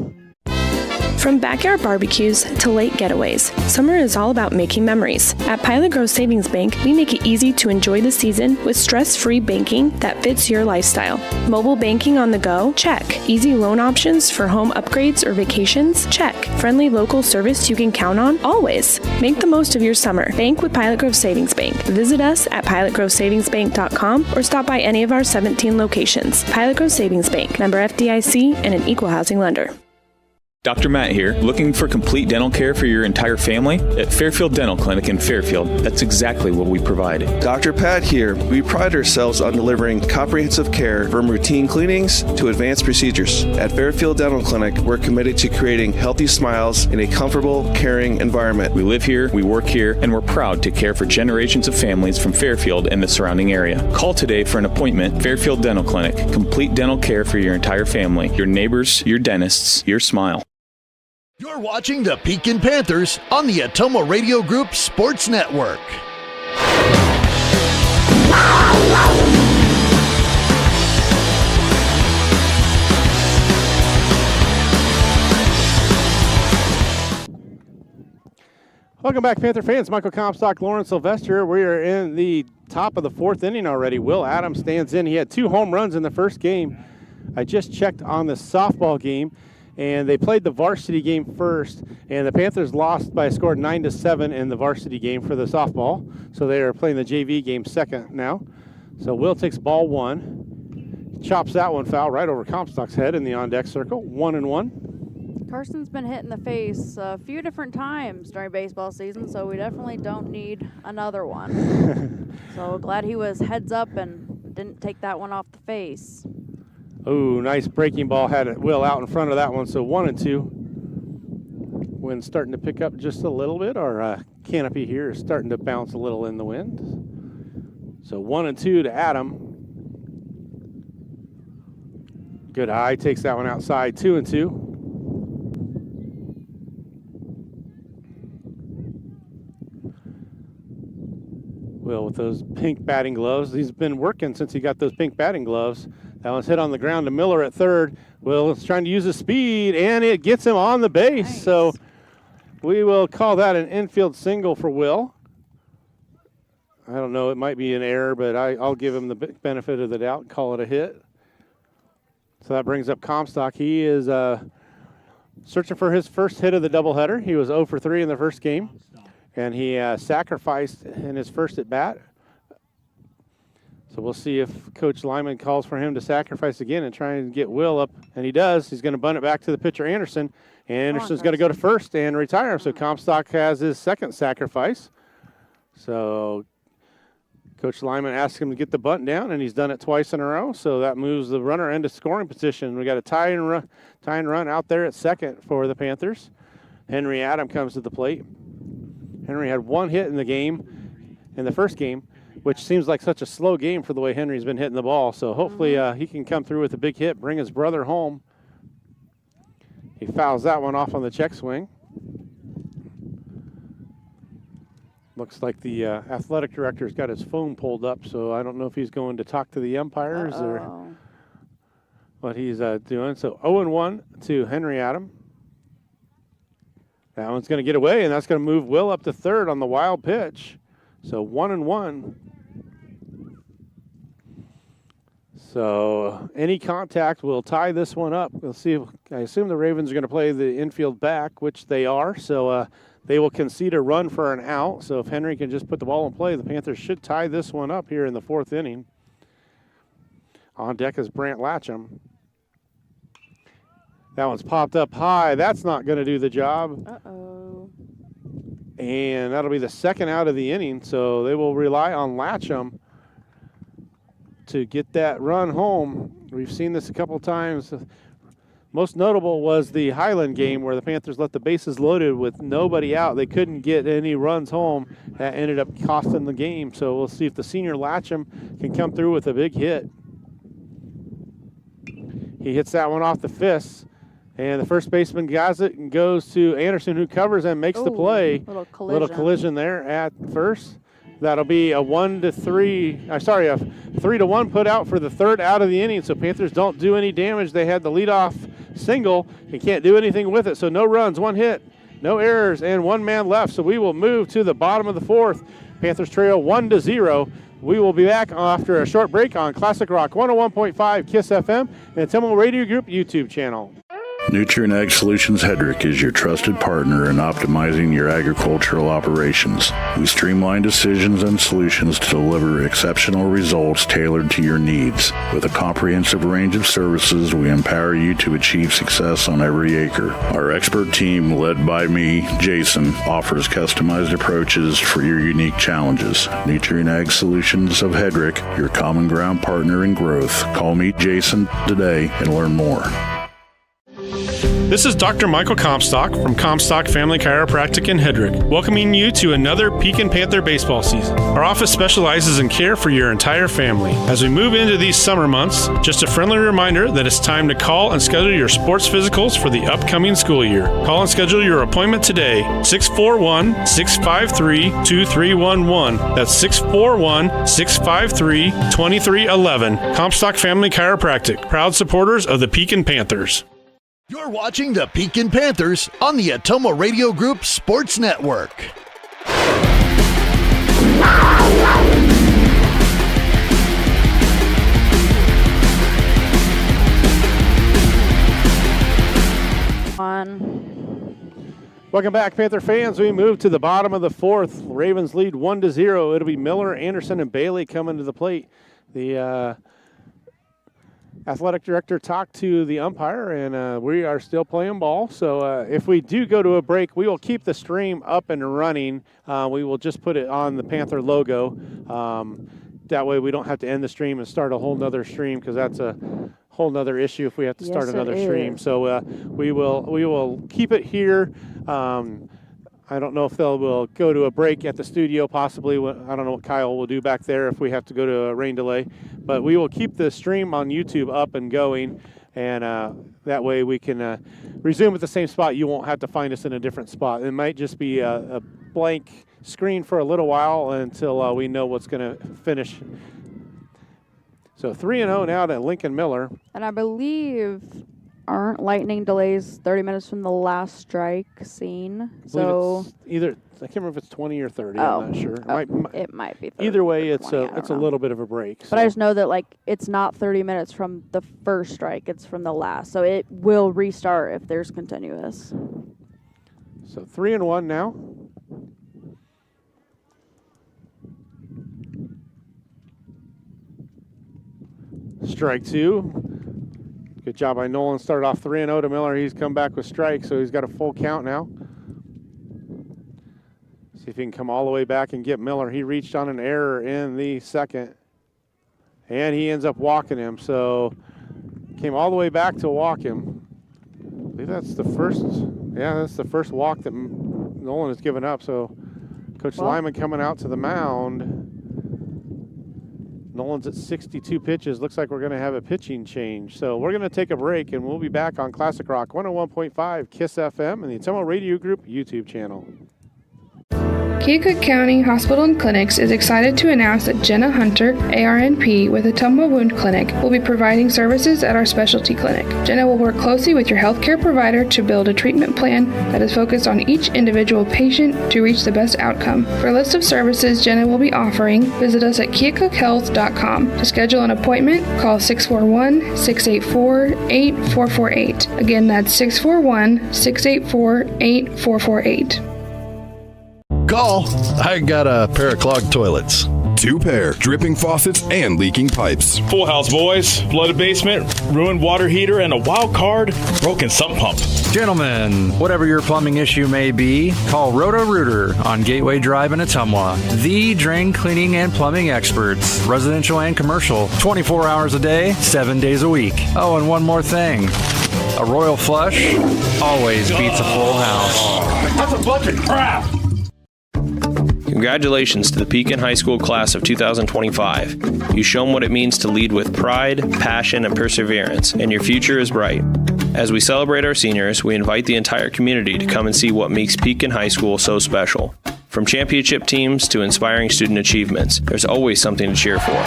From backyard barbecues to lake getaways, summer is all about making memories. At Pilot Grove Savings Bank, we make it easy to enjoy the season with stress-free banking that fits your lifestyle. Mobile banking on the go? Check. Easy loan options for home upgrades or vacations? Check. Friendly local service you can count on? Always. Make the most of your summer. Bank with Pilot Grove Savings Bank. Visit us at pilotgrovesavingsbank.com or stop by any of our 17 locations. Pilot Grove Savings Bank, member FDIC, and an equal housing lender. Dr. Matt here. Looking for complete dental care for your entire family? At Fairfield Dental Clinic in Fairfield, that's exactly what we provide. Dr. Pat here. We pride ourselves on delivering comprehensive care from routine cleanings to advanced procedures. At Fairfield Dental Clinic, we're committed to creating healthy smiles in a comfortable, caring environment. We live here, we work here, and we're proud to care for generations of families from Fairfield and the surrounding area. Call today for an appointment. Fairfield Dental Clinic. Complete dental care for your entire family. Your neighbors, your dentists, your smile. You're watching the Pekin Panthers on the Atomo Radio Group Sports Network. Welcome back, Panther fans. Michael Comstock, Lauren Sylvester. We are in the top of the 4th inning already. Will Adams stands in. He had 2 home runs in the first game. I just checked on the softball game. and they played the varsity game first, and the Panthers lost by a score of 9-7 in the varsity game for the softball. So they are playing the JV game second now. So Will takes ball 1, chops that one foul right over Comstock's head in the on-deck circle, 1-1. Carson's been hit in the face a few different times during baseball season, so we definitely don't need another one. So glad he was heads up and didn't take that one off the face. Oh, nice breaking ball. Had Will out in front of that one, so 1-2. Wind starting to pick up just a little bit. Our canopy here is starting to bounce a little in the wind. So 1-2 to Adam. Good eye, takes that one outside, 2-2. Will with those pink batting gloves. He's been working since he got those pink batting gloves. That one's hit on the ground to Miller at third. Will is trying to use his speed, and it gets him on the base. Nice. So we will call that an infield single for Will. I don't know, it might be an error, but I'll give him the benefit of the doubt and call it a hit. So that brings up Comstock. He is searching for his first hit of the doubleheader. He was 0 for 3 in the first game, and he sacrificed in his first at bat. So we'll see if Coach Lyman calls for him to sacrifice again and try and get Will up. And he does. He's going to bunt it back to the pitcher, Anderson. Anderson's going to go to first and retire him. So Comstock has his second sacrifice. So Coach Lyman asked him to get the bunt down, and he's done it twice in a row. So that moves the runner into scoring position. We got a tie and run out there at second for the Panthers. Henry Adam comes to the plate. Henry had one hit in the game, in the first game, which seems like such a slow game for the way Henry's been hitting the ball. So hopefully he can come through with a big hit, bring his brother home. He fouls that one off on the check swing. Looks like the athletic director's got his phone pulled up, so I don't know if he's going to talk to the umpires or what he's doing. So 0-1 to Henry Adam. That one's going to get away, and that's going to move Will up to third on the wild pitch. So 1-1. So any contact will tie this one up. We'll see. I assume the Ravens are going to play the infield back, which they are. So they will concede a run for an out. So if Henry can just put the ball in play, the Panthers should tie this one up here in the fourth inning. On deck is Brant Latcham. That one's popped up high. That's not going to do the job. Uh-oh. And that'll be the second out of the inning. So they will rely on Latcham to get that run home. We've seen this a couple times. Most notable was the Highland game where the Panthers left the bases loaded with nobody out. They couldn't get any runs home. That ended up costing the game. So we'll see if the senior Latcham can come through with a big hit. He hits that one off the fists. And the first baseman got it and goes to Anderson, who covers and makes the play. Little collision there at first. That'll be a 3-1 put out for the third out of the inning. So Panthers don't do any damage. They had the leadoff single and can't do anything with it. So no runs, one hit, no errors, and one man left. So we will move to the bottom of the fourth. Panthers trail 1-0. We will be back after a short break on Classic Rock 101.5 KISS FM and Tomo Radio Group YouTube channel. Nutrient Ag Solutions Hedrick is your trusted partner in optimizing your agricultural operations. We streamline decisions and solutions to deliver exceptional results tailored to your needs. With a comprehensive range of services, we empower you to achieve success on every acre. Our expert team, led by me, Jason, offers customized approaches for your unique challenges. Nutrient Ag Solutions of Hedrick, your common ground partner in growth. Call me Jason today and learn more. This is Dr. Michael Comstock from Comstock Family Chiropractic in Hedrick, welcoming you to another Pekin Panther baseball season. Our office specializes in care for your entire family. As we move into these summer months, just a friendly reminder that it's time to call and schedule your sports physicals for the upcoming school year. Call and schedule your appointment today, 641-653-2311. That's 641-653-2311. Comstock Family Chiropractic, proud supporters of the Pekin Panthers. You're watching the Pekin Panthers on the Atomo Radio Group Sports Network. Welcome back, Panther fans. We move to the bottom of the fourth. Ravens lead 1-0. It'll be Miller, Anderson, and Bailey coming to the plate. The athletic director talked to the umpire, and we are still playing ball. So if we do go to a break, we will keep the stream up and running. We will just put it on the Panther logo. That way we don't have to end the stream and start a whole nother stream, because that's a whole nother issue if we have to start another stream. So we will keep it here. I don't know if we'll go to a break at the studio, possibly. I don't know what Kyle will do back there if we have to go to a rain delay. But we will keep the stream on YouTube up and going, and that way we can resume at the same spot. You won't have to find us in a different spot. It might just be a blank screen for a little while until we know what's going to finish. So 3-0 now to Lincoln Miller. And I believe, aren't lightning delays 30 minutes from the last strike seen? So it's either, I can't remember if it's 20 or 30. Oh. I'm not sure. It might be 30. Either way, it's 20, a little bit of a break. But I just know that, like, it's not 30 minutes from the first strike. It's from the last. So it will restart if there's continuous. So 3-1 now. Strike two. Good job by Nolan. Started off 3-0 to Miller. He's come back with strikes, so he's got a full count now. See if he can come all the way back and get Miller. He reached on an error in the second, and he ends up walking him. So came all the way back to walk him. I believe that's the first walk that Nolan has given up. So Coach Lyman coming out to the mound. Nolan's at 62 pitches. Looks like we're going to have a pitching change. So we're going to take a break, and we'll be back on Classic Rock 101.5 KISS FM and the Atomo Radio Group YouTube channel. Keokuk County Hospital and Clinics is excited to announce that Jenna Hunter, ARNP with Atomo Wound Clinic, will be providing services at our specialty clinic. Jenna will work closely with your healthcare provider to build a treatment plan that is focused on each individual patient to reach the best outcome. For a list of services Jenna will be offering, visit us at keokukhhealth.com. To schedule an appointment, call 641-684-8448. Again, that's 641-684-8448. Call. I got a pair of clogged toilets. 2 pair, dripping faucets and leaking pipes. Full house, boys. Flooded basement, ruined water heater, and a wild card, broken sump pump. Gentlemen, whatever your plumbing issue may be, call Roto-Rooter on Gateway Drive in Ottumwa. The drain cleaning and plumbing experts, residential and commercial, 24 hours a day, 7 days a week. Oh, and one more thing. A royal flush always beats a full house. That's a bunch of crap. Congratulations to the Pekin High School class of 2025. You've shown what it means to lead with pride, passion, and perseverance, and your future is bright. As we celebrate our seniors, we invite the entire community to come and see what makes Pekin High School so special. From championship teams to inspiring student achievements, there's always something to cheer for.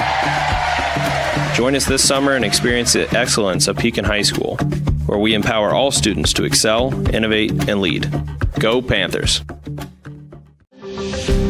Join us this summer and experience the excellence of Pekin High School, where we empower all students to excel, innovate, and lead. Go Panthers!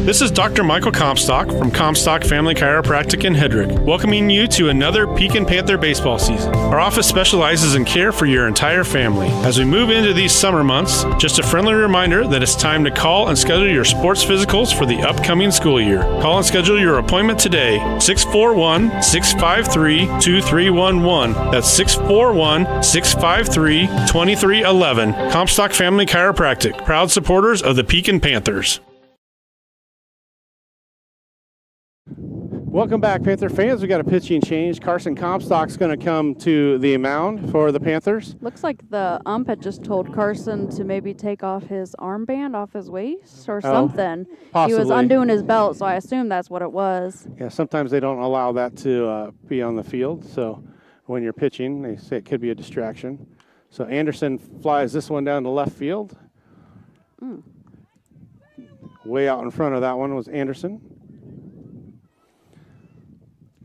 This is Dr. Michael Comstock from Comstock Family Chiropractic in Hedrick, welcoming you to another Pekin Panther baseball season. Our office specializes in care for your entire family. As we move into these summer months, just a friendly reminder that it's time to call and schedule your sports physicals for the upcoming school year. Call and schedule your appointment today, 641-653-2311. That's 641-653-2311. Comstock Family Chiropractic, proud supporters of the Pekin Panthers. Welcome back, Panther fans. We got a pitching change. Carson Comstock's going to come to the mound for the Panthers. Looks like the ump had just told Carson to maybe take off his armband off his waist or something. Possibly. He was undoing his belt, so I assume that's what it was. Yeah, sometimes they don't allow that to be on the field. So when you're pitching, they say it could be a distraction. So Anderson flies this one down to left field. Way out in front of that one was Anderson.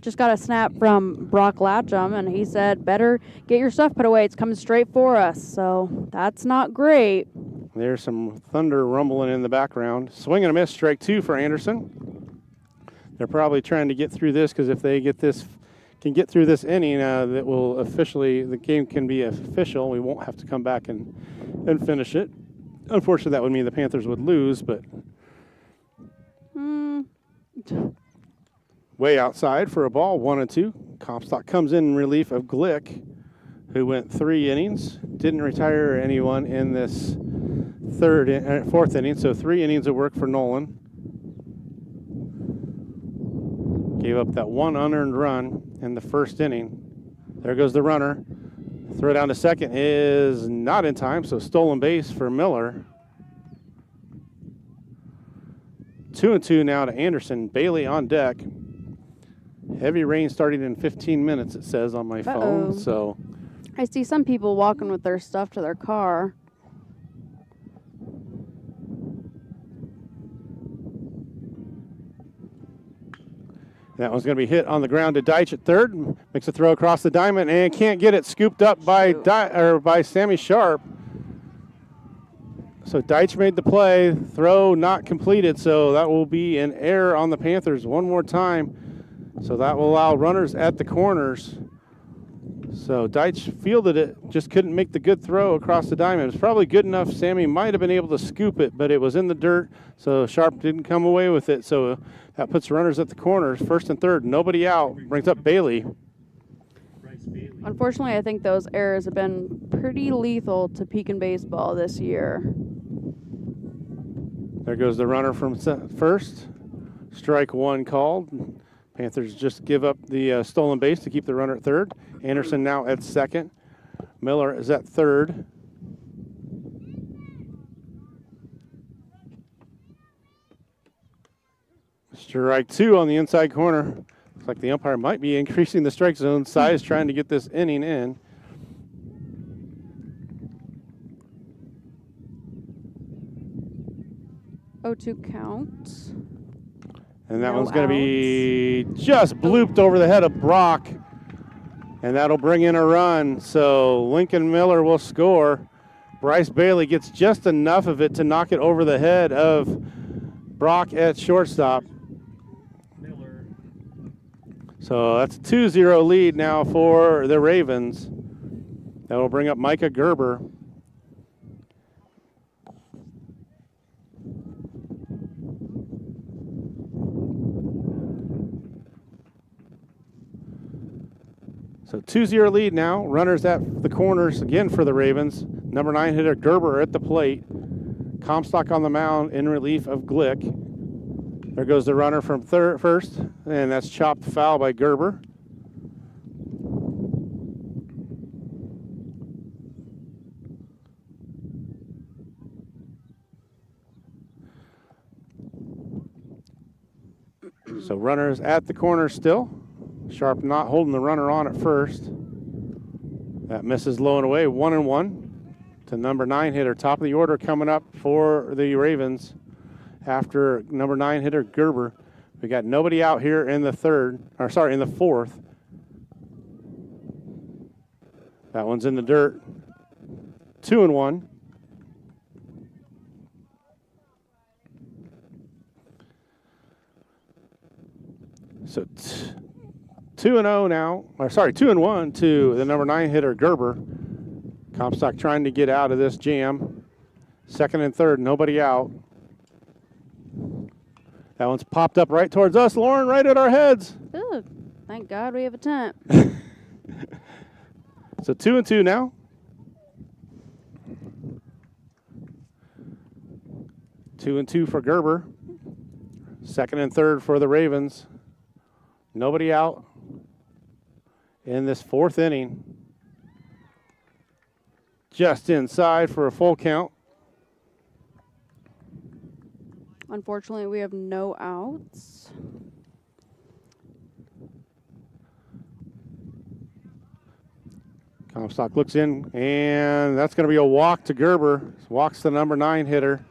Just got a snap from Brock Latcham, and he said, better get your stuff put away. It's coming straight for us. So that's not great. There's some thunder rumbling in the background. Swing and a miss, strike two for Anderson. They're probably trying to get through this, because if they can get through this inning, that will officially, the game can be official. We won't have to come back and finish it. Unfortunately, that would mean the Panthers would lose, but way outside for a ball, 1-2. Comstock comes in relief of Glick, who went 3 innings. Didn't retire anyone in this fourth inning, so 3 innings of work for Nolan. Gave up that 1 unearned run in the first inning. There goes the runner. Throw down to second is not in time, so stolen base for Miller. 2-2 now to Anderson. Bailey on deck. Heavy rain starting in 15 minutes, it says on my phone. So I see some people walking with their stuff to their car. that one's going to be hit on the ground to Deitch at third. Makes a throw across the diamond and can't get it scooped up by by Sammy Sharp. So Deitch made the play, throw not completed, so that will be an error on the Panthers one more time. So that will allow runners at the corners. So Deitch fielded it, just couldn't make the good throw across the diamond. It was probably good enough. Sammy might have been able to scoop it, but it was in the dirt, so Sharp didn't come away with it. So that puts runners at the corners, first and third. Nobody out. Brings up Bailey. Unfortunately, I think those errors have been pretty lethal to Pekin Baseball this year. There goes the runner from first. Strike one called. Panthers just give up the stolen base to keep the runner at third. Anderson now at second. Miller is at third. Strike two on the inside corner. Looks like the umpire might be increasing the strike zone size, trying to get this inning in. Oh-2 count. And that one's going to be just blooped over the head of Brock. And that'll bring in a run. So Lincoln Miller will score. Bryce Bailey gets just enough of it to knock it over the head of Brock at shortstop. So that's a 2-0 lead now for the Ravens. That will bring up Micah Gerber. So 2-0 lead now. Runners at the corners again for the Ravens. Number 9 hitter Gerber at the plate. Comstock on the mound in relief of Glick. There goes the runner from first, and that's chopped foul by Gerber. So runners at the corner still. Sharp not holding the runner on at first. That misses low and away, 1-1 to number 9 hitter. Top of the order coming up for the Ravens after number 9 hitter Gerber. We got nobody out here in the in the fourth. That one's in the dirt. 2-1. So 2-0 now, 2-1 to the number 9 hitter Gerber. Comstock trying to get out of this jam. Second and third, nobody out. That one's popped up right towards us, Lauren, right at our heads. Ooh, thank God we have a tent. So 2-2 now. Two and two for Gerber. Second and third for the Ravens. Nobody out in this fourth inning. Just inside for a full count. Unfortunately, we have no outs. Comstock looks in, and that's going to be a walk to Gerber. Walks the number 9 hitter.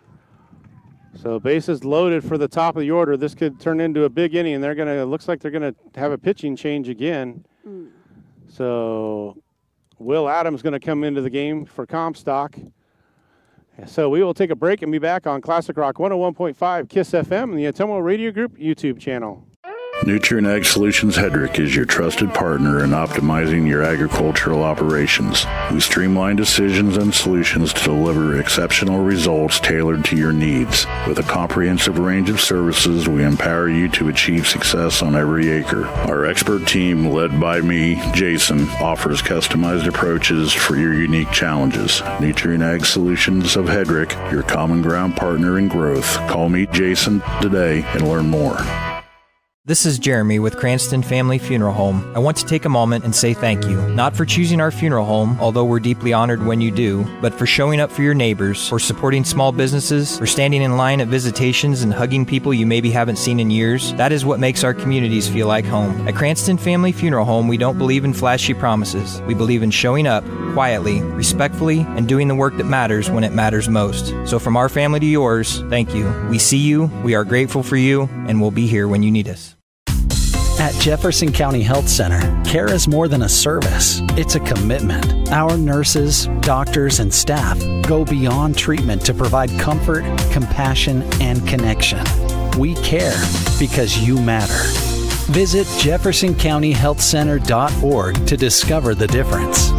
So bases loaded for the top of the order. This could turn into a big inning, and looks like they're gonna have a pitching change again. So Will Adams going to come into the game for Comstock. So we will take a break and be back on Classic Rock 101.5 KISS FM and the Atomo Radio Group YouTube channel. Nutrient Ag Solutions Hedrick is your trusted partner in optimizing your agricultural operations. We streamline decisions and solutions to deliver exceptional results tailored to your needs. With a comprehensive range of services, we empower you to achieve success on every acre. Our expert team, led by me, Jason, offers customized approaches for your unique challenges. Nutrient Ag Solutions of Hedrick, your common ground partner in growth. Call me Jason today and learn more. This is Jeremy with Cranston Family Funeral Home. I want to take a moment and say thank you, not for choosing our funeral home, although we're deeply honored when you do, but for showing up for your neighbors, for supporting small businesses, for standing in line at visitations and hugging people you maybe haven't seen in years. That is what makes our communities feel like home. At Cranston Family Funeral Home, we don't believe in flashy promises. We believe in showing up quietly, respectfully, and doing the work that matters when it matters most. So from our family to yours, thank you. We see you, we are grateful for you, and we'll be here when you need us. At Jefferson County Health Center, care is more than a service. It's a commitment. Our nurses, doctors, and staff go beyond treatment to provide comfort, compassion, and connection. We care because you matter. Visit jeffersoncountyhealthcenter.org to discover the difference.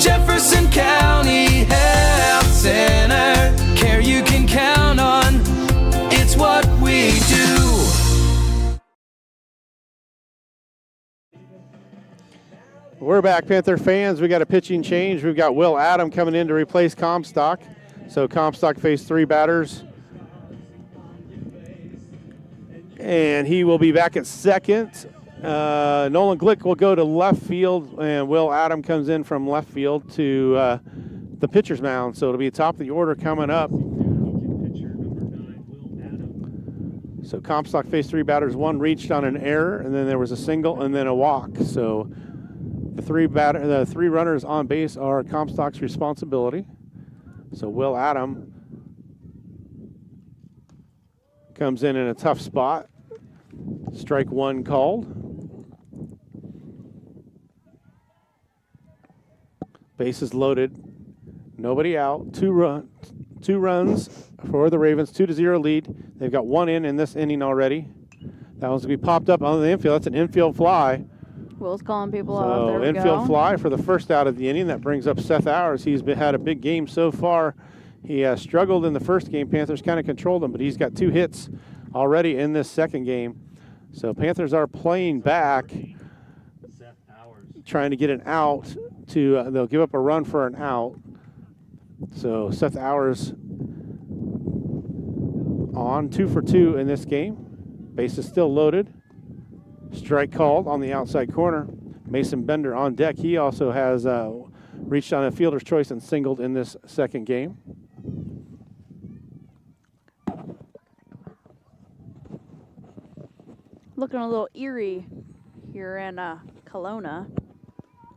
Jefferson County Health Center, care you can count on. It's what we do. We're back, Panther fans. We got a pitching change. We've got Will Adam coming in to replace Comstock. So Comstock faced 3 batters. And he will be back at second. Nolan Glick will go to left field, and Will Adam comes in from left field to the pitcher's mound. So it'll be top of the order coming up. So Comstock faced 3 batters. 1 reached on an error, and then there was a single and then a walk. So the 3 runners on base are Comstock's responsibility. So Will Adam comes in a tough spot. Strike 1 called. Bases loaded. Nobody out. 2 runs for the Ravens. 2-0 lead. They've got 1 in this inning already. That one's going to be popped up on the infield. That's an infield fly. Will's calling people out. So There we infield go. fly for the first out of the inning. That brings up Seth Hours. He's had a big game so far. He struggled in the first game. Panthers kind of controlled him, but he's got 2 hits already in this second game. So Panthers are playing back, trying to get an out. They'll give up a run for an out. So Seth Hours on 2 for 2 in this game. Base is still loaded. Strike called on the outside corner. Mason Bender on deck. He also has reached on a fielder's choice and singled in this second game. Looking a little eerie here in Kelowna.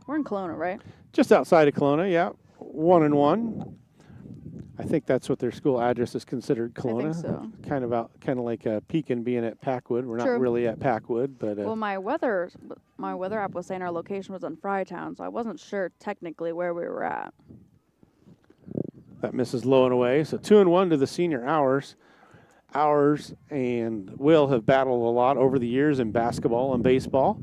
We're in Kelowna, right? Just outside of Kelowna, yeah. 1-1. I think that's what their school address is considered, Kelowna. I think so. Kind of like Pekin being at Packwood. We're True. not really at Packwood, but Well, my weather app was saying our location was in Frytown, so I wasn't sure technically where we were at. that misses low and away. So 2-1 to the senior Hours. Hours and Will have battled a lot over the years in basketball and baseball.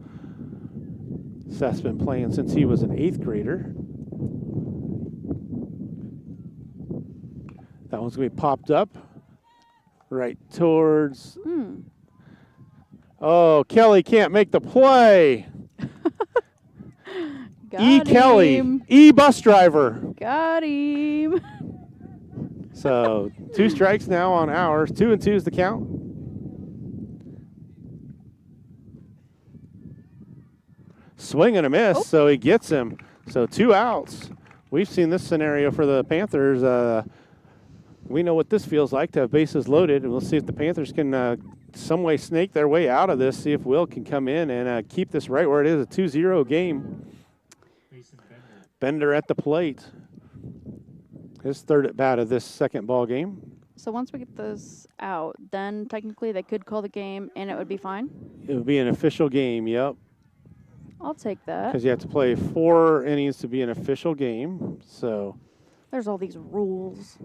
Seth's been playing since he was an 8th grader. That one's going to be popped up right towards... Oh, Kelly can't make the play. Got Kelly, him. bus driver. Got him. So 2 strikes now on Hours. 2-2 is the count. Swing and a miss, so he gets him. So 2 outs. We've seen this scenario for the Panthers. We know what this feels like to have bases loaded, and we'll see if the Panthers can some way snake their way out of this, see if Will can come in and keep this right where it is, a 2-0 game. Bender at the plate. His 3rd at bat of this second ball game. So once we get this out, then technically they could call the game and it would be fine? It would be an official game, yep. I'll take that. Because you have to play 4 innings to be an official game, so. There's all these rules.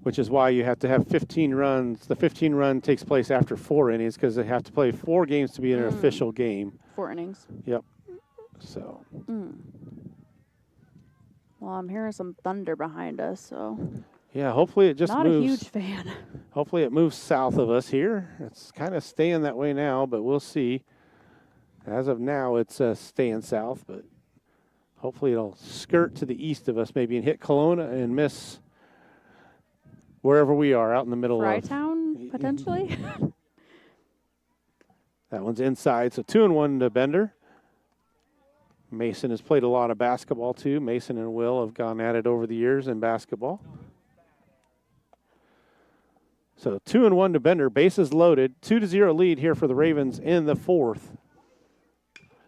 which is why you have to have 15 runs. The 15 run takes place after 4 innings because they have to play 4 games to be an official game. 4 innings. Yep. So. Well, I'm hearing some thunder behind us, so. Yeah, hopefully it just moves. Not a huge fan. Hopefully it moves south of us here. It's kind of staying that way now, but we'll see. As of now, it's staying south, but hopefully it'll skirt to the east of us maybe and hit Kelowna and miss wherever we are out in the middle of Frytown, potentially? That one's inside, so 2-1 to Bender. Mason has played a lot of basketball too. Mason and Will have gone at it over the years in basketball. So 2-1 to Bender, bases loaded, 2-0 lead here for the Ravens in the 4th.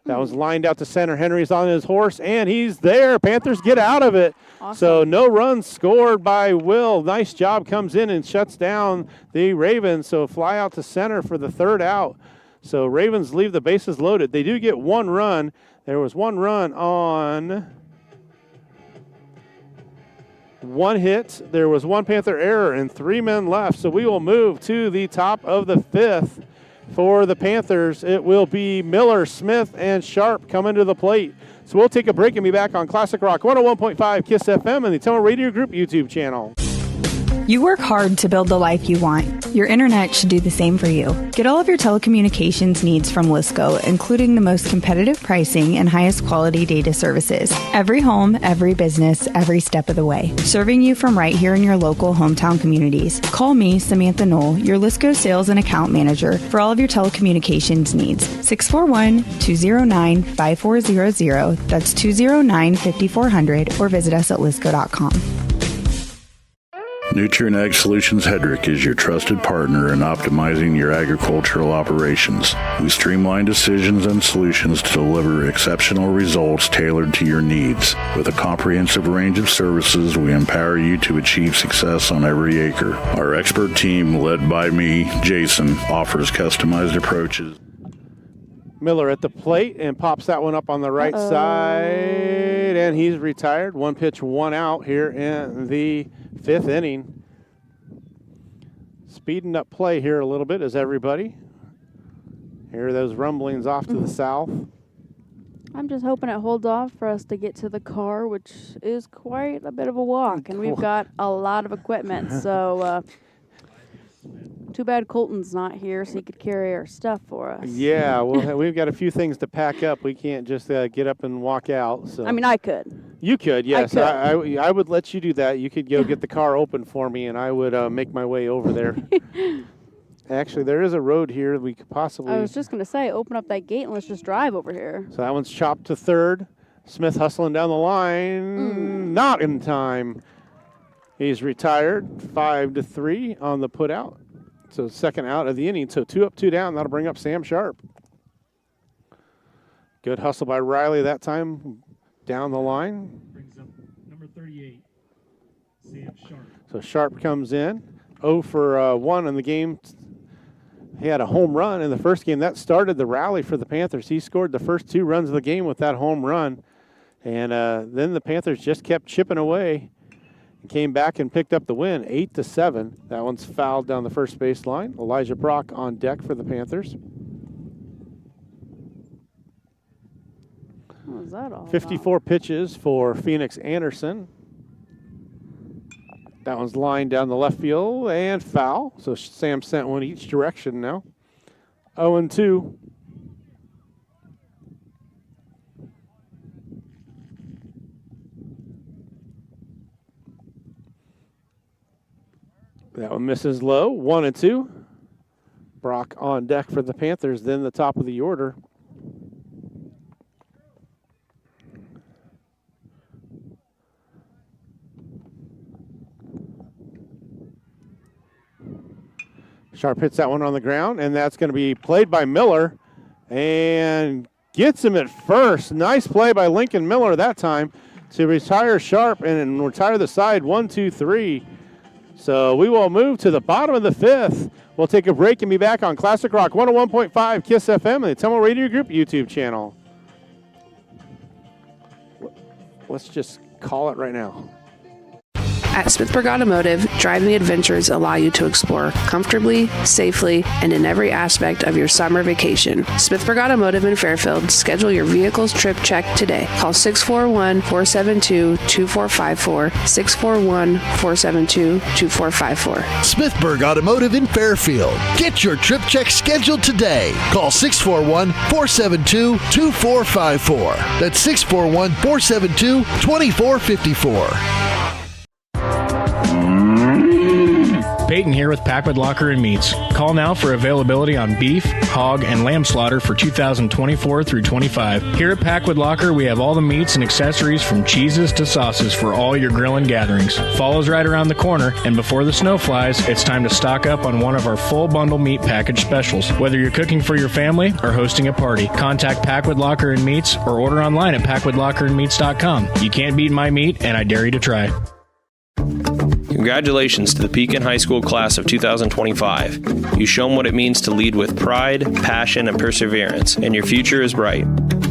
That was lined out to center. Henry's on his horse, and he's there. Panthers get out of it. Awesome. So no runs scored by Will. Nice job, comes in and shuts down the Ravens. So fly out to center for the 3rd out. So Ravens leave the bases loaded. They do get 1 run. There was 1 run on 1 hit. There was 1 Panther error and 3 men left. So we will move to the top of the 5th. For the Panthers, it will be Miller, Smith, and Sharp coming to the plate. So we'll take a break and be back on Classic Rock 101.5 KISS FM and the Toma Radio Group YouTube channel. You work hard to build the life you want. Your internet should do the same for you. Get all of your telecommunications needs from Lisco, including the most competitive pricing and highest quality data services. Every home, every business, every step of the way. Serving you from right here in your local hometown communities. Call me, Samantha Knoll, your Lisco sales and account manager for all of your telecommunications needs. 641-209-5400. That's 209-5400, or visit us at lisco.com. Nutrient Ag Solutions Hedrick is your trusted partner in optimizing your agricultural operations. We streamline decisions and solutions to deliver exceptional results tailored to your needs. With a comprehensive range of services, we empower you to achieve success on every acre. Our expert team, led by me, Jason, offers customized approaches. Miller at the plate and pops that one up on the right side, and he's retired. 1 pitch, 1 out here in the 5th inning. Speeding up play here a little bit as everybody. Hear those rumblings off to the south. I'm just hoping it holds off for us to get to the car, which is quite a bit of a walk, and we've got a lot of equipment, so too bad Colton's not here so he could carry our stuff for us. Yeah, well, we've got a few things to pack up. We can't just get up and walk out. So I mean, I could. You could, yes. I could. I would let you do that. You could go get the car open for me, and I would make my way over there. Actually, there is a road here we could possibly. I was just going to say, open up that gate and let's just drive over here. So that one's chopped to 3rd. Smith hustling down the line. Not in time. He's retired. 5-3 on the put out. So 2nd out of the inning. So 2 up, 2 down. That'll bring up Sam Sharp. Good hustle by Riley that time down the line. Brings up number 38, Sam Sharp. So Sharp comes in. 0 for 1 in the game. He had a home run in the first game. That started the rally for the Panthers. He scored the first 2 runs of the game with that home run. And then the Panthers just kept chipping away. Came back and picked up the win, 8-7. That one's fouled down the first base line. Elijah Brock on deck for the Panthers. What was that all 54 pitches for Phoenix Anderson. That one's lined down the left field and foul. So Sam sent one each direction now. 0-2. That one misses low, 1-2. Brock on deck for the Panthers, then the top of the order. Sharp hits that one on the ground, and that's going to be played by Miller and gets him at first. Nice play by Lincoln Miller that time to retire Sharp and retire the side 1-2-3. So we will move to the bottom of the 5th. We'll take a break and be back on Classic Rock 101.5 KISS FM and the Toma Radio Group YouTube channel. Let's just call it right now. At Smithburg Automotive, driving adventures allow you to explore comfortably, safely, and in every aspect of your summer vacation. Smithburg Automotive in Fairfield. Schedule your vehicle's trip check today. Call 641-472-2454, 641-472-2454. Smithburg Automotive in Fairfield. Get your trip check scheduled today. Call 641-472-2454. That's 641-472-2454. Peyton here with Packwood Locker and Meats. Call now for availability on beef, hog, and lamb slaughter for 2024 through 25. Here at Packwood Locker, we have all the meats and accessories from cheeses to sauces for all your grilling gatherings. Fall's right around the corner, and before the snow flies, it's time to stock up on one of our full bundle meat package specials. Whether you're cooking for your family or hosting a party, contact Packwood Locker and Meats or order online at packwoodlockerandmeats.com. You can't beat my meat, and I dare you to try. Congratulations to the Pekin High School class of 2025. You show them what it means to lead with pride, passion, and perseverance, and your future is bright.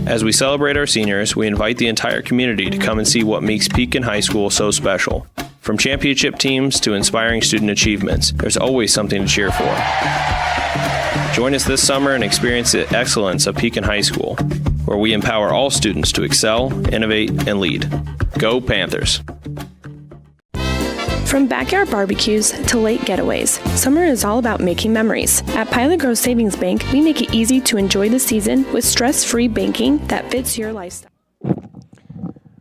As we celebrate our seniors, we invite the entire community to come and see what makes Pekin High School so special. From championship teams to inspiring student achievements, there's always something to cheer for. Join us this summer and experience the excellence of Pekin High School, where we empower all students to excel, innovate, and lead. Go Panthers! From backyard barbecues to late getaways, summer is all about making memories. At Pilot Grove Savings Bank, we make it easy to enjoy the season with stress-free banking that fits your lifestyle.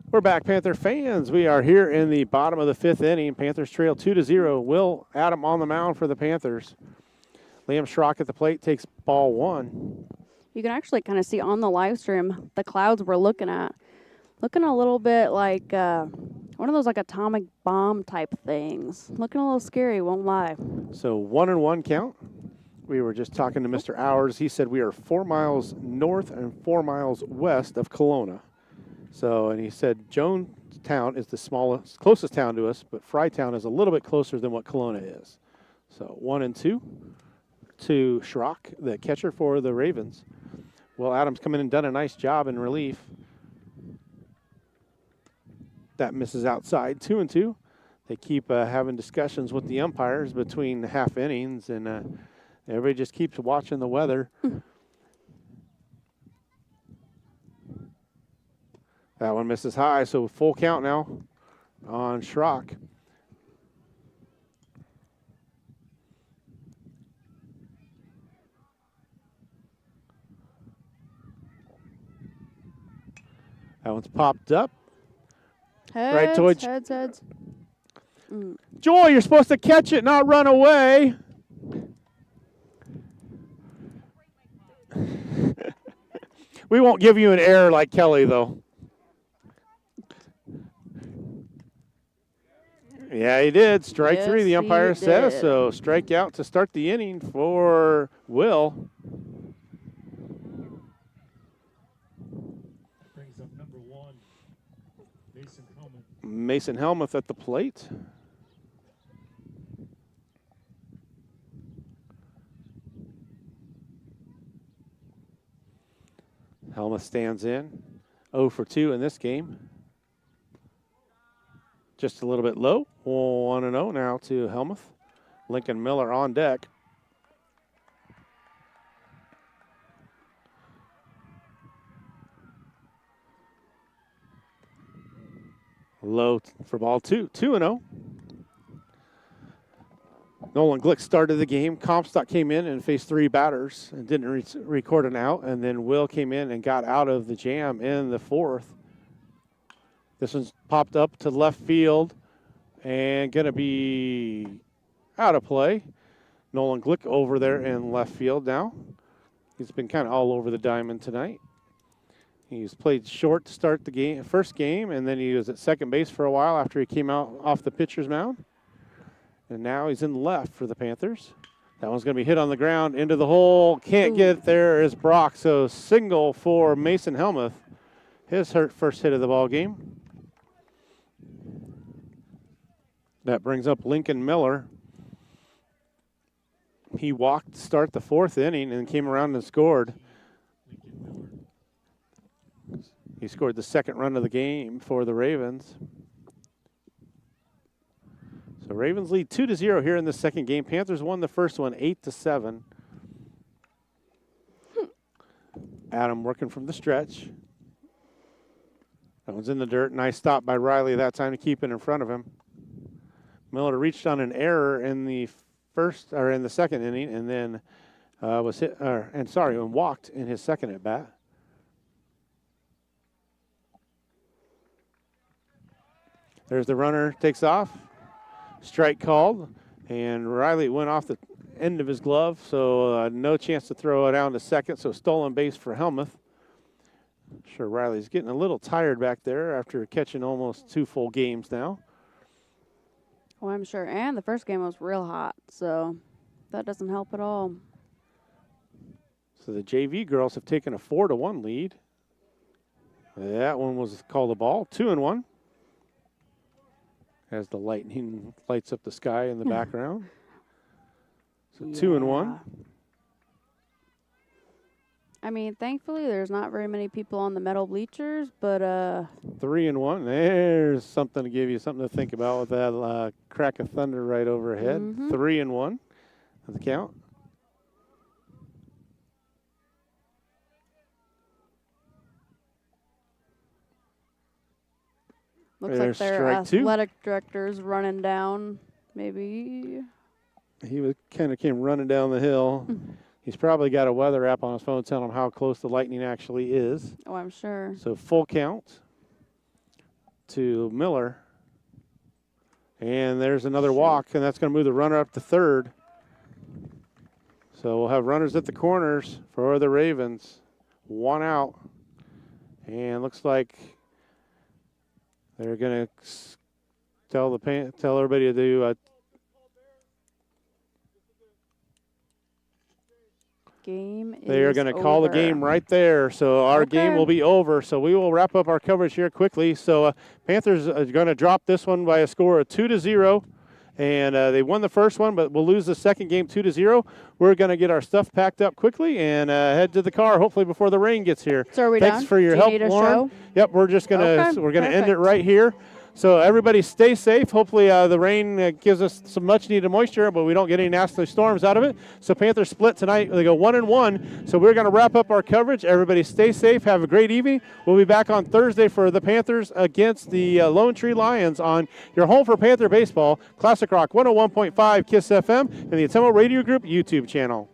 We're back, Panther fans. We are here in the bottom of the fifth inning. Panthers trail 2-0. Will Adam on the mound for the Panthers. Liam Schrock at the plate takes ball one. You can actually kind of see on the live stream the clouds we're looking at. Looking a little bit like one of those like atomic bomb type things. Looking a little scary, won't lie. So 1-1 count. We were just talking to Mr. Hours. He said we are 4 miles north and 4 miles west of Kelowna. So, and he said Jonestown is the closest town to us, but Frytown is a little bit closer than what Kelowna is. So 1-2 to Schrock, the catcher for the Ravens. Well, Adams come in and done a nice job in relief. That misses outside, 2-2. They keep having discussions with the umpires between the half innings, and everybody just keeps watching the weather. That one misses high, so full count now on Schrock. That one's popped up. Heads, right, Joy? heads. Joy, you're supposed to catch it, not run away. We won't give you an error like Kelly, though. Yeah, he did. Strike three, the umpire says. So strike out to start the inning for Will. Brings up number 1, Mason Helmuth. Mason Helmuth at the plate. Helmuth stands in. 0 for 2 in this game. Just a little bit low. 1-0 now to Helmuth. Lincoln Miller on deck. Low for ball 2. 2-0. Nolan Glick started the game. Comstock came in and faced 3 batters and didn't record an out. And then Will came in and got out of the jam in the 4th. This one's popped up to left field and going to be out of play. Nolan Glick over there in left field now. He's been kind of all over the diamond tonight. He's played short to start the first game, and then he was at second base for a while after he came out off the pitcher's mound. And now he's in left for the Panthers. That one's going to be hit on the ground into the hole. Can't get there is Brock. So single for Mason Helmuth. His first hit of the ball game. That brings up Lincoln Miller. He walked to start the 4th inning and came around and scored. He scored the 2nd run of the game for the Ravens. So Ravens lead 2-0 here in the second game. Panthers won the first one 8-7. Adam working from the stretch. That one's in the dirt. Nice stop by Riley that time to keep it in front of him. Miller reached on an error in the second inning, and then and walked in his second at bat. There's the runner, takes off. Strike called, and Riley went off the end of his glove, so no chance to throw it down to second, so stolen base for Helmuth. Sure, Riley's getting a little tired back there after catching almost 2 full games now. Oh, I'm sure. And the first game was real hot, so that doesn't help at all. So the JV girls have taken a 4-1 lead. That one was called a ball, 2-1. As the lightning lights up the sky in the background. So 2-1. I mean, thankfully, there's not very many people on the metal bleachers, but 3-1. There's something to give you something to think about with that crack of thunder right overhead. 3-1. That's the count. Looks like their athletic director's running down, maybe. He kind of came running down the hill. He's probably got a weather app on his phone telling him how close the lightning actually is. Oh, I'm sure. So full count to Miller. And there's another walk, and that's going to move the runner up to third. So we'll have runners at the corners for the Ravens. 1 out. And looks like they're going to tell everybody to do game is they are going to call the game right there. So our game will be over. So we will wrap up our coverage here quickly. So Panthers are going to drop this one by a score of 2-0. And they won the first one, but we'll lose the second game 2-0. We're going to get our stuff packed up quickly and head to the car, hopefully before the rain gets here. So are we Thanks done? for your Do you help, need a Lauren. show? Yep, we're just going to we're going to end it right here. So everybody stay safe. Hopefully the rain gives us some much-needed moisture, but we don't get any nasty storms out of it. So Panthers split tonight. They go 1-1. So we're going to wrap up our coverage. Everybody stay safe. Have a great evening. We'll be back on Thursday for the Panthers against the Lone Tree Lions on your home for Panther Baseball, Classic Rock 101.5 KISS FM, and the Atemo Radio Group YouTube channel.